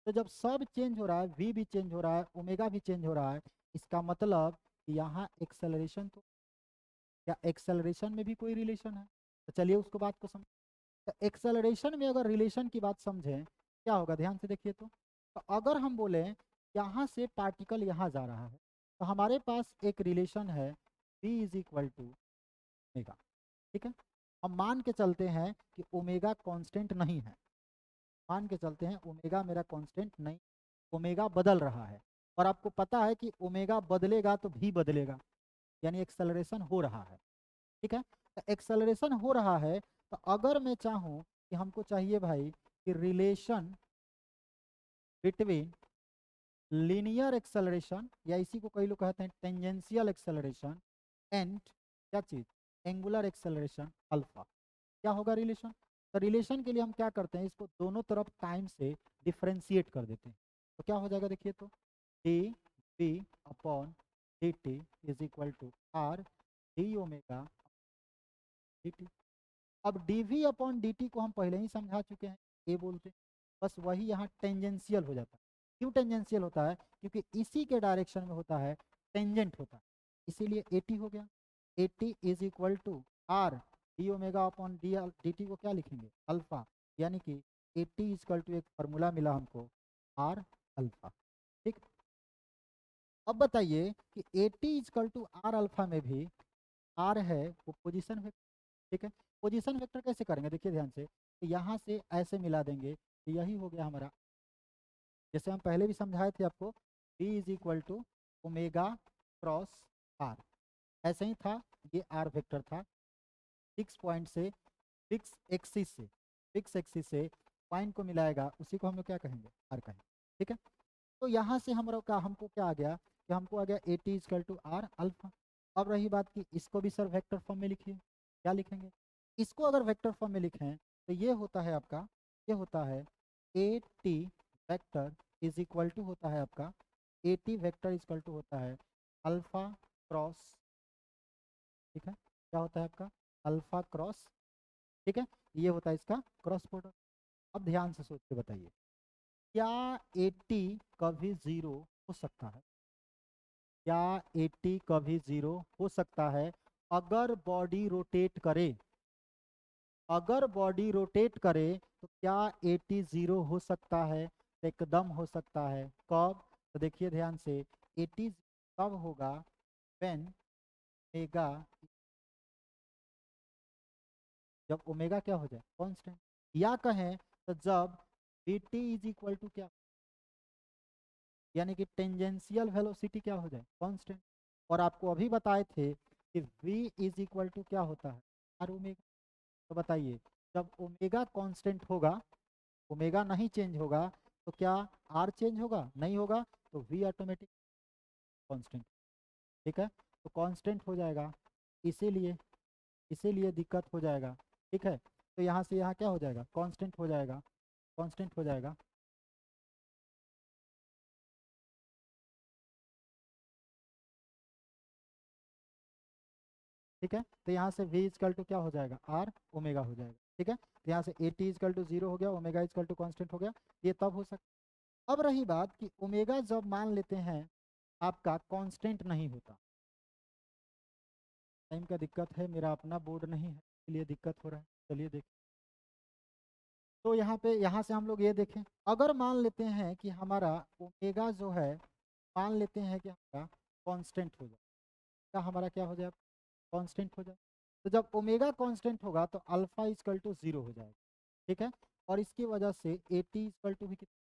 S1: तो जब सब चेंज हो रहा है, वी भी चेंज हो रहा है, ओमेगा भी चेंज हो रहा है, इसका मतलब कि यहाँ एक्सेलरेशन, तो क्या एक्सेलरेशन में भी कोई रिलेशन है, तो चलिए उसको बात को समझ। तो एक्सेलरेशन में अगर रिलेशन की बात समझें क्या होगा, ध्यान से देखिए। तो अगर हम बोले यहाँ से पार्टिकल यहाँ जा रहा है तो हमारे पास एक रिलेशन है v is equal to omega, ठीक है। हम मान के चलते हैं कि ओमेगा कांस्टेंट नहीं है, मान के चलते हैं ओमेगा मेरा कांस्टेंट नहीं, ओमेगा बदल रहा है, और आपको पता है कि ओमेगा बदलेगा तो भी बदलेगा, यानी एक्सेलरेशन हो रहा है, ठीक है। तो एक्सेलरेशन हो रहा है, तो अगर मैं चाहूँ कि हमको चाहिए भाई कि रिलेशन बिटवीन लीनियर एक्सेलरेशन या इसी को कई लोग कहते हैं टेंजेंशियल एक्सेलरेशन एंड क्या चीज़, एंगुलर एक्सेलरेशन अल्फा, क्या होगा रिलेशन। तो रिलेशन के लिए हम क्या करते हैं, इसको दोनों तरफ टाइम से डिफ्रेंशिएट कर देते हैं। तो क्या हो जाएगा देखिए, तो d v upon D T is equal to R D omega d t. अब d v upon D T को हम पहले ही समझा चुके हैं, ए बोलते हैं, बस वही यहाँ टेंजेंशियल हो जाता है। क्यों टेंजेंशियल होता है, क्योंकि इसी के डायरेक्शन में होता है, टेंजेंट होता है, इसीलिए ए टी हो गया। A T is equal to R D omega upon D D T को क्या लिखेंगे, अल्फा, यानी कि ए टी इजकल टू एक फार्मूला मिला हमको आर अल्फा, ठीक। अब बताइए कि A T is equal to R alpha में भी आर है वो पोजीशन वेक्टर, ठीक है। पोजीशन वेक्टर कैसे करेंगे देखिए ध्यान से, तो यहाँ से ऐसे मिला देंगे तो यही हो गया हमारा, जैसे हम पहले भी समझाए थे आपको, b is equal to omega cross R, ऐसे ही था, ये आर वेक्टर था, फिक्स पॉइंट से, फिक्स एक्सिस से पॉइंट को मिलाएगा उसी को हम लोग क्या कहेंगे, आर कहेंगे। ठीक है, तो यहाँ से हमको क्या आ गया कि हमको आ गया A T is equal to R alpha. अब रही बात कि इसको भी सर वेक्टर फॉर्म में लिखिए, क्या लिखेंगे, इसको अगर वेक्टर फॉर्म में लिखें तो ये होता है आपका, ये होता है A T vector is equal to होता है आपका, A T vector is equal to होता है अल्फा क्रॉस, ठीक है, क्या होता है आपका अल्फा क्रॉस, ठीक है, ये होता है इसका क्रॉस प्रोडक्ट। अब ध्यान से सोच के बताइए, क्या 80 कभी ज़ीरो हो सकता है, क्या 80 कभी ज़ीरो हो सकता है अगर बॉडी रोटेट करे, अगर बॉडी रोटेट करे तो क्या 80 ज़ीरो हो सकता है, एकदम हो सकता है। कब, तो देखिए ध्यान से, 80 कब होगा, व्हेन ओमेगा, जब ओमेगा क्या हो जाए कांस्टेंट, या कहें तो जब V T is equal to क्या, यानी कि टेंजेंशियल वेलोसिटी क्या हो जाए कांस्टेंट। और आपको अभी बताए थे कि v इज इक्वल टू क्या होता है आर ओमेगा। तो बताइए, जब ओमेगा कांस्टेंट होगा, ओमेगा नहीं चेंज होगा, तो क्या आर चेंज होगा, नहीं होगा, तो v ऑटोमेटिक कांस्टेंट, ठीक है, तो कांस्टेंट हो जाएगा, इसीलिए इसीलिए दिक्कत हो जाएगा। ठीक है, तो यहाँ से यहाँ क्या हो जाएगा, कांस्टेंट हो जाएगा, कांस्टेंट हो जाएगा। ठीक है, तो यहाँ से v इजकल टू क्या हो जाएगा, आर ओमेगा हो जाएगा। ठीक है, तो यहाँ से A T is equal to zero हो गया, ओमेगा इजकल टू कॉन्स्टेंट हो गया, ये तब हो सकता। अब रही बात कि ओमेगा जब मान लेते हैं आपका कांस्टेंट नहीं होता, टाइम का दिक्कत है, मेरा अपना बोर्ड नहीं है इसलिए दिक्कत हो रहा है। चलिए देख, तो यहाँ पे यहाँ से हम लोग ये देखें, अगर मान लेते हैं कि हमारा ओमेगा जो है, मान लेते हैं कि हमारा कांस्टेंट हो जाए, क्या हमारा क्या हो जाए, कांस्टेंट हो जाए, तो जब ओमेगा कांस्टेंट होगा तो अल्फा इजकल टू जीरो हो जाएगा। ठीक है, और इसकी वजह से ए टी इजकल टू भी कितना,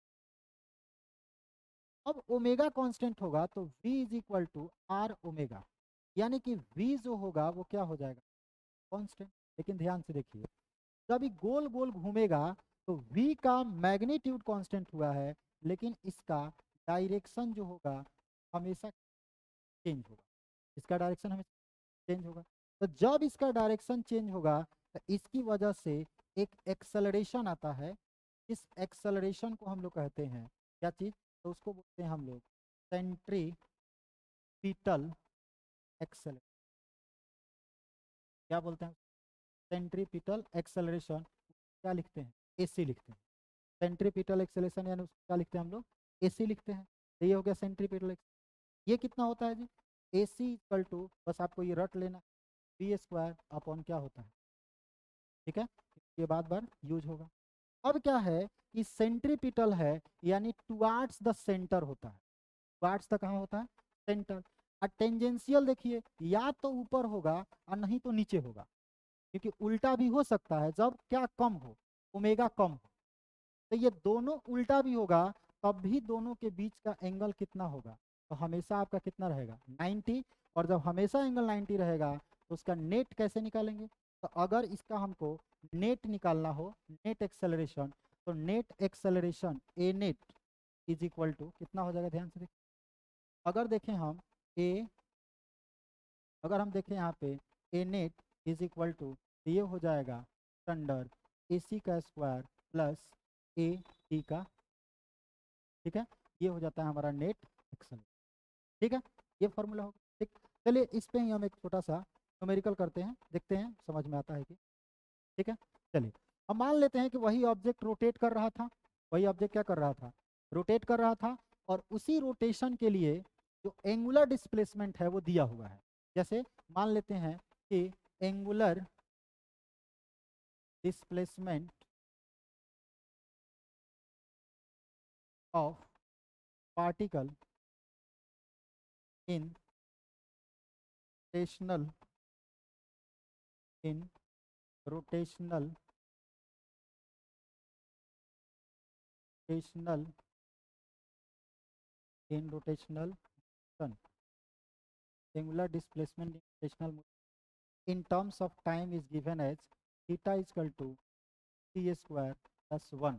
S1: अब ओमेगा कांस्टेंट होगा तो v is equal to R omega, यानी कि v जो होगा वो क्या हो जाएगा, कांस्टेंट। लेकिन ध्यान से देखिए, जब ये गोल गोल घूमेगा तो v का मैग्नीट्यूड कांस्टेंट हुआ है, लेकिन इसका डायरेक्शन जो होगा हमेशा चेंज होगा, इसका डायरेक्शन हमेशा चेंज होगा। तो जब इसका डायरेक्शन चेंज होगा तो इसकी वजह से एक एक्सेलरेशन आता है, इस एक्सेलरेशन को हम लोग कहते हैं क्या चीज़, तो उसको बोलते हैं हम लोग सेंट्रीपिटल एक्सेलरेशन, क्या बोलते हैं, सेंट्रीपिटल एक्सेलरेशन, क्या लिखते हैं, एसी लिखते हैं, सेंट्रीपिटल एक्सेलरेशन यानी उसको क्या लिखते हैं हम लोग, एसी लिखते हैं। तो ये हो गया सेंट्रीपिटल, ये कितना होता है जी, ए सी इक्वल टू, बस आपको ये रट लेना, बी स्क्वायर अपॉन क्या होता है। ठीक है, ये बार बार यूज होगा। अब क्या है कि सेंट्रीपिटल है, यानी टुवार्ड्स द सेंटर होता है, टुवार्ड्स द कहाँ होता है, सेंटर। और टेंजेंशियल देखिए, या तो ऊपर होगा और नहीं तो नीचे होगा, क्योंकि उल्टा भी हो सकता है, जब क्या कम हो, ओमेगा कम हो, तो ये दोनों उल्टा भी होगा, तब भी दोनों के बीच का एंगल कितना होगा, तो हमेशा आपका कितना रहेगा 90। और जब हमेशा एंगल 90 रहेगा तो उसका नेट कैसे निकालेंगे, तो अगर इसका हमको नेट निकालना हो, नेट एक्सेलरेशन, तो net acceleration A net is equal to कितना हो जाएगा, ध्यान से देखिए, अगर देखें हम ए, अगर हम देखें यहाँ पे ए नेट इज इक्वल टू, ये हो जाएगा अंडर ए सी का स्क्वायर प्लस ए टी का, ठीक है, ये हो जाता है हमारा नेट एक्सल। ठीक है, ये फॉर्मूला होगा। ठीक, चलिए इस पे ही हम एक छोटा सा न्यूमेरिकल करते हैं, देखते हैं समझ में आता है कि। ठीक है, चलिए हम मान लेते हैं कि वही ऑब्जेक्ट रोटेट कर रहा था, वही ऑब्जेक्ट क्या कर रहा था, रोटेट कर रहा था, और उसी रोटेशन के लिए जो एंगुलर डिस्प्लेसमेंट है वो दिया हुआ है। जैसे मान लेते हैं कि angular displacement of particle in rotational, in rotational, rotational, in rotational motion, angular displacement in rotational motion in terms of time is given as theta is equal to c square plus 1।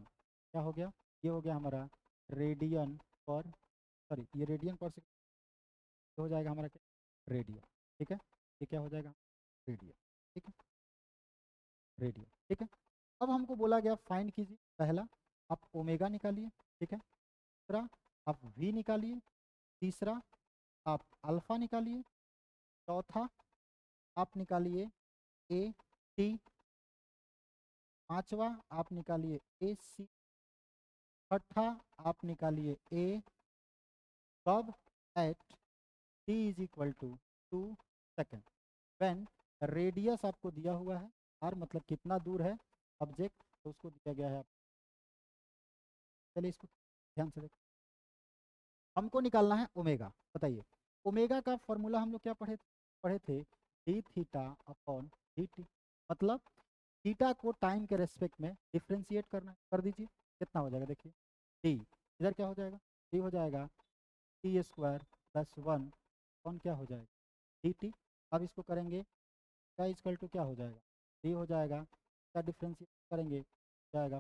S1: क्या हो गया, ये हो गया हमारा radian पर, sorry ये radian पर सेकेंड हो जाएगा हमारा क्या, रेडियन। ठीक है, ये क्या हो जाएगा, रेडियन। ठीक है, रेडियन। ठीक है, अब हमको बोला गया फाइंड कीजिए, पहला आप ओमेगा निकालिए। ठीक है, दूसरा आप वी निकालिए, तीसरा आप अल्फा निकालिए, चौथा आप निकालिए ए टी, पांचवा आप निकालिए ए सी, छठा आप निकालिए ए कब at T is equal to 2 second when radius आपको दिया हुआ है, आर मतलब कितना दूर है ऑब्जेक्ट, तो उसको दिया गया है। चलिए इसको ध्यान से देखो, हमको निकालना है ओमेगा। बताइए ओमेगा का फॉर्मूला हम लोग क्या पढ़े थे, D theta upon D T, मतलब थीटा को टाइम के रेस्पेक्ट में डिफ्रेंशिएट करना है। कर दीजिए, कितना हो जाएगा देखिए, डी इधर क्या हो जाएगा, डी हो जाएगा T square plus one upon क्या हो जाएगा डी टी। अब इसको करेंगे क्या इजकल टू क्या हो जाएगा, डी हो जाएगा, क्या डिफ्रेंशिएट करेंगे जाएगा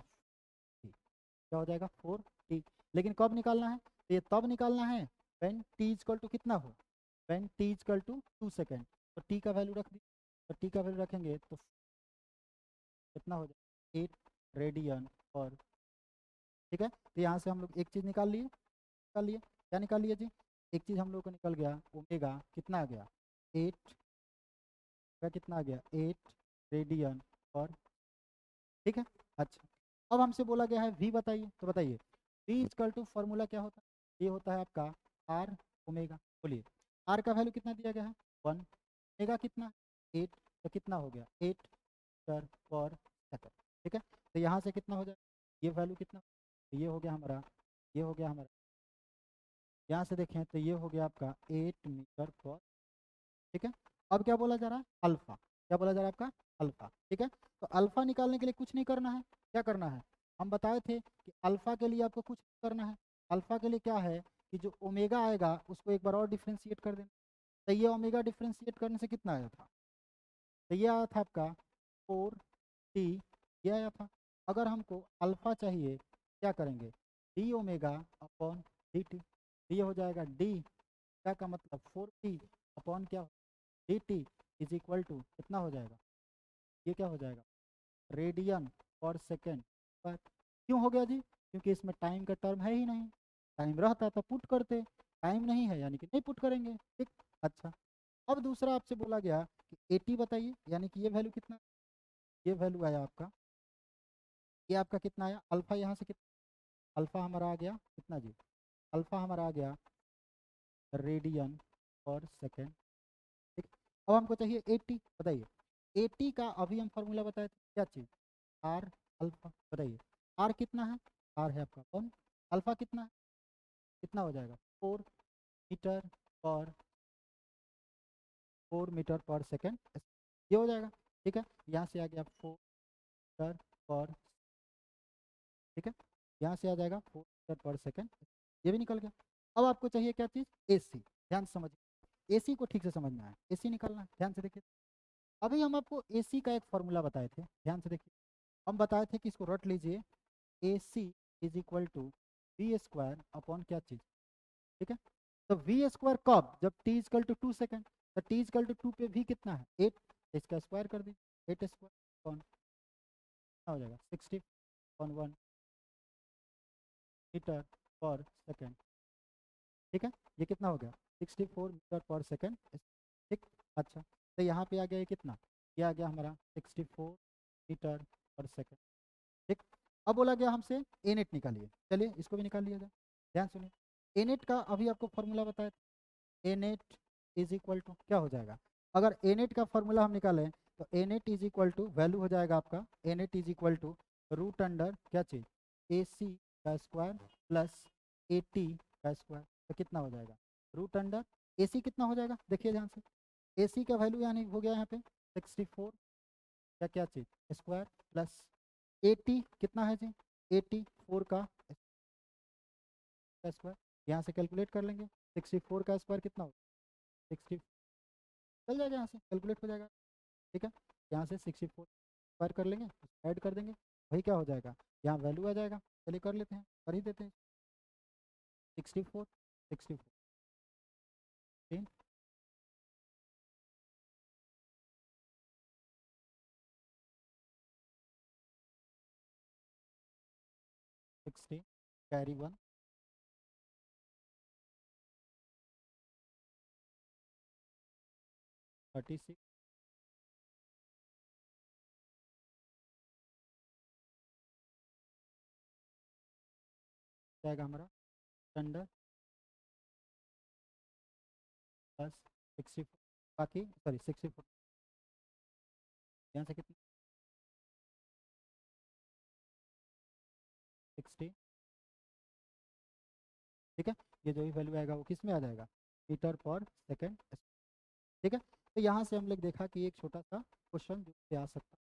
S1: टी, क्या हो जाएगा 4t। लेकिन कब निकालना है, तो ये तब निकालना है व्हेन t इजकल टू कितना हो, when t is equal to 2 second. तो t का वैल्यू रख दी, तो t का वैल्यू रखेंगे तो कितना हो जाएगा 8 रेडियन पर। ठीक है, तो यहाँ से हम लोग एक चीज़ निकाल लिए, क्या निकाल लिए जी, एक चीज़ हम लोग को निकल गया ओमेगा कितना आ गया 8 का, कितना आ गया 8 रेडियन पर। ठीक है, अच्छा अब हमसे बोला गया है वी बताइए, तो बताइए वी इजकल टू फॉर्मूला क्या होता है, ये होता है आपका आर ओमेगा। बोलिए आर का वैल्यू कितना दिया गया है 1, ओमेगा कितना 8, तो कितना हो गया 8 मीटर पर सेकंड। ठीक है, तो यहाँ से कितना हो जाएगा, ये वैल्यू कितना, तो ये हो गया हमारा, ये हो गया हमारा, यहाँ से देखें तो ये हो गया आपका 8 मीटर पर। ठीक है, अब क्या बोला जा रहा है अल्फा, क्या बोला जा रहा है आपका अल्फा। ठीक है, तो अल्फा निकालने के लिए कुछ नहीं करना है, क्या करना है, हम बताए थे कि अल्फा के लिए आपको कुछ नहीं करना है। अल्फा के लिए क्या है कि जो ओमेगा आएगा उसको एक बार और डिफ्रेंशिएट कर देना। तो ये ओमेगा डिफ्रेंशिएट करने से कितना आया था, तो ये आया था आपका 4t, ये आया था। अगर हमको अल्फा चाहिए क्या करेंगे, D omega upon D T, ये हो जाएगा डी क्या का मतलब 4t अपॉन क्या D T is equal to कितना हो जाएगा, ये क्या हो जाएगा रेडियन पर सेकेंड पर। क्यों हो गया जी, क्योंकि इसमें टाइम का टर्म है ही नहीं, टाइम रहता तो पुट करते, टाइम नहीं है यानी कि नहीं पुट करेंगे। ठीक, अच्छा अब दूसरा आपसे बोला गया कि 80 बताइए, यानी कि ये वैल्यू कितना, ये वैल्यू आया आपका, ये आपका कितना आया अल्फा, यहाँ से कितना अल्फा हमारा आ गया कितना जी, अल्फा हमारा आ गया रेडियन पर सेकेंड। ठीक, अब हमको चाहिए 80, बताइए 80 का अभी हम फॉर्मूला बताए थे क्या चीज़, आर अल्फा। बताइए आर कितना है, आर है आपका 1, अल्फा कितना है, कितना हो जाएगा 4 मीटर पर 4 मीटर पर सेकेंड, ये हो जाएगा। ठीक है, यहाँ से आ गया 4 मीटर पर, ठीक है, यहाँ से आ जाएगा 4 मीटर पर सेकेंड, ये भी निकल गया। अब आपको चाहिए क्या चीज़ एसी, ध्यान से समझिए, एसी को ठीक से समझना है, एसी निकालना है, ध्यान से देखिए। अभी हम आपको एसी का एक फॉर्मूला बताए थे, ध्यान से देखिए, हम बताए थे कि इसको रट लीजिए, a c is equal to v square upon क्या चीज़। ठीक है, तो वी स्क्वायर कब, जब टी इजकल टू 2 सेकेंड, तो टी इजकल टू 2 पे वी कितना है 8, इसका स्क्वायर कर दीजिए 8 स्क्वायर अपॉन कितना हो जाएगा 60/1 मीटर पर सेकेंड। ठीक है, ये कितना हो गया 64 मीटर पर सेकेंड। ठीक, अच्छा तो यहाँ पे आ गया ये कितना, ये आ गया हमारा 64 मीटर पर सेकेंड। ठीक, अब बोला गया हमसे ए नेट निकालिए, चलिए इसको भी निकाल लिया जाए। ध्यान सुनिए, ए नेट का अभी आपको फॉर्मूला बताया, ए नेट इज इक्वल टू क्या हो जाएगा, अगर ए नेट का फॉर्मूला हम निकालें तो a net is equal to value हो जाएगा आपका, a net is equal to root under क्या चीज़ ए सी का स्क्वायर प्लस ए टी का स्क्वायर, तो कितना हो जाएगा रूट अंडर ए सी कितना हो जाएगा, देखिए ध्यान से, ए सी का वैल्यू यानी हो गया यहाँ पे 64 का क्या चीज़ स्क्वायर प्लस 80 कितना है जी 84 का स्क्वायर, यहाँ से कैलकुलेट कर लेंगे 64 का स्क्वायर कितना होगा 60, चल जाएगा यहाँ से कैलकुलेट हो जाएगा। ठीक है, यहाँ से 64 स्क्वायर कर लेंगे, ऐड कर देंगे, वही क्या हो जाएगा यहाँ वैल्यू आ जाएगा। चलिए कर लेते हैं, कर ही देते हैं। 64, 64 60 कैरी 1 36 जाएगा हमारा अंडर प्लस 64, बाकी सॉरी 64 यहाँ से कितना 60, ठीक है। ये जो भी वैल्यू आएगा वो किस में आ जाएगा, मीटर पर सेकेंड, ठीक है। तो यहाँ से हम लोग देखा कि एक छोटा सा क्वेश्चन जो से आ सकता है,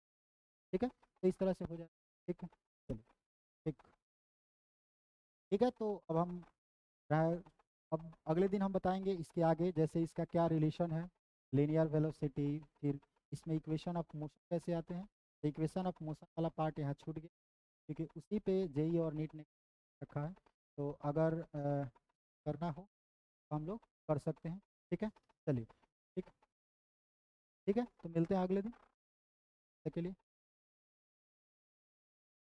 S1: ठीक है। तो इस तरह से हो जाएगा, ठीक है। चलिए, ठीक, ठीक है। तो अब हम अब अगले दिन हम बताएंगे इसके आगे, जैसे इसका क्या रिलेशन है लीनियर वेलोसिटी, फिर इसमें इक्वेशन ऑफ मोशन कैसे आते हैं। तो इक्वेशन ऑफ मोशन वाला पार्ट यहाँ छूट गया, क्योंकि उसी पे जेई और नीट ने रखा है। तो अगर करना हो तो हम लोग कर सकते हैं, ठीक है। चलिए, ठीक, ठीक है। तो मिलते हैं अगले दिन, तक के लिए।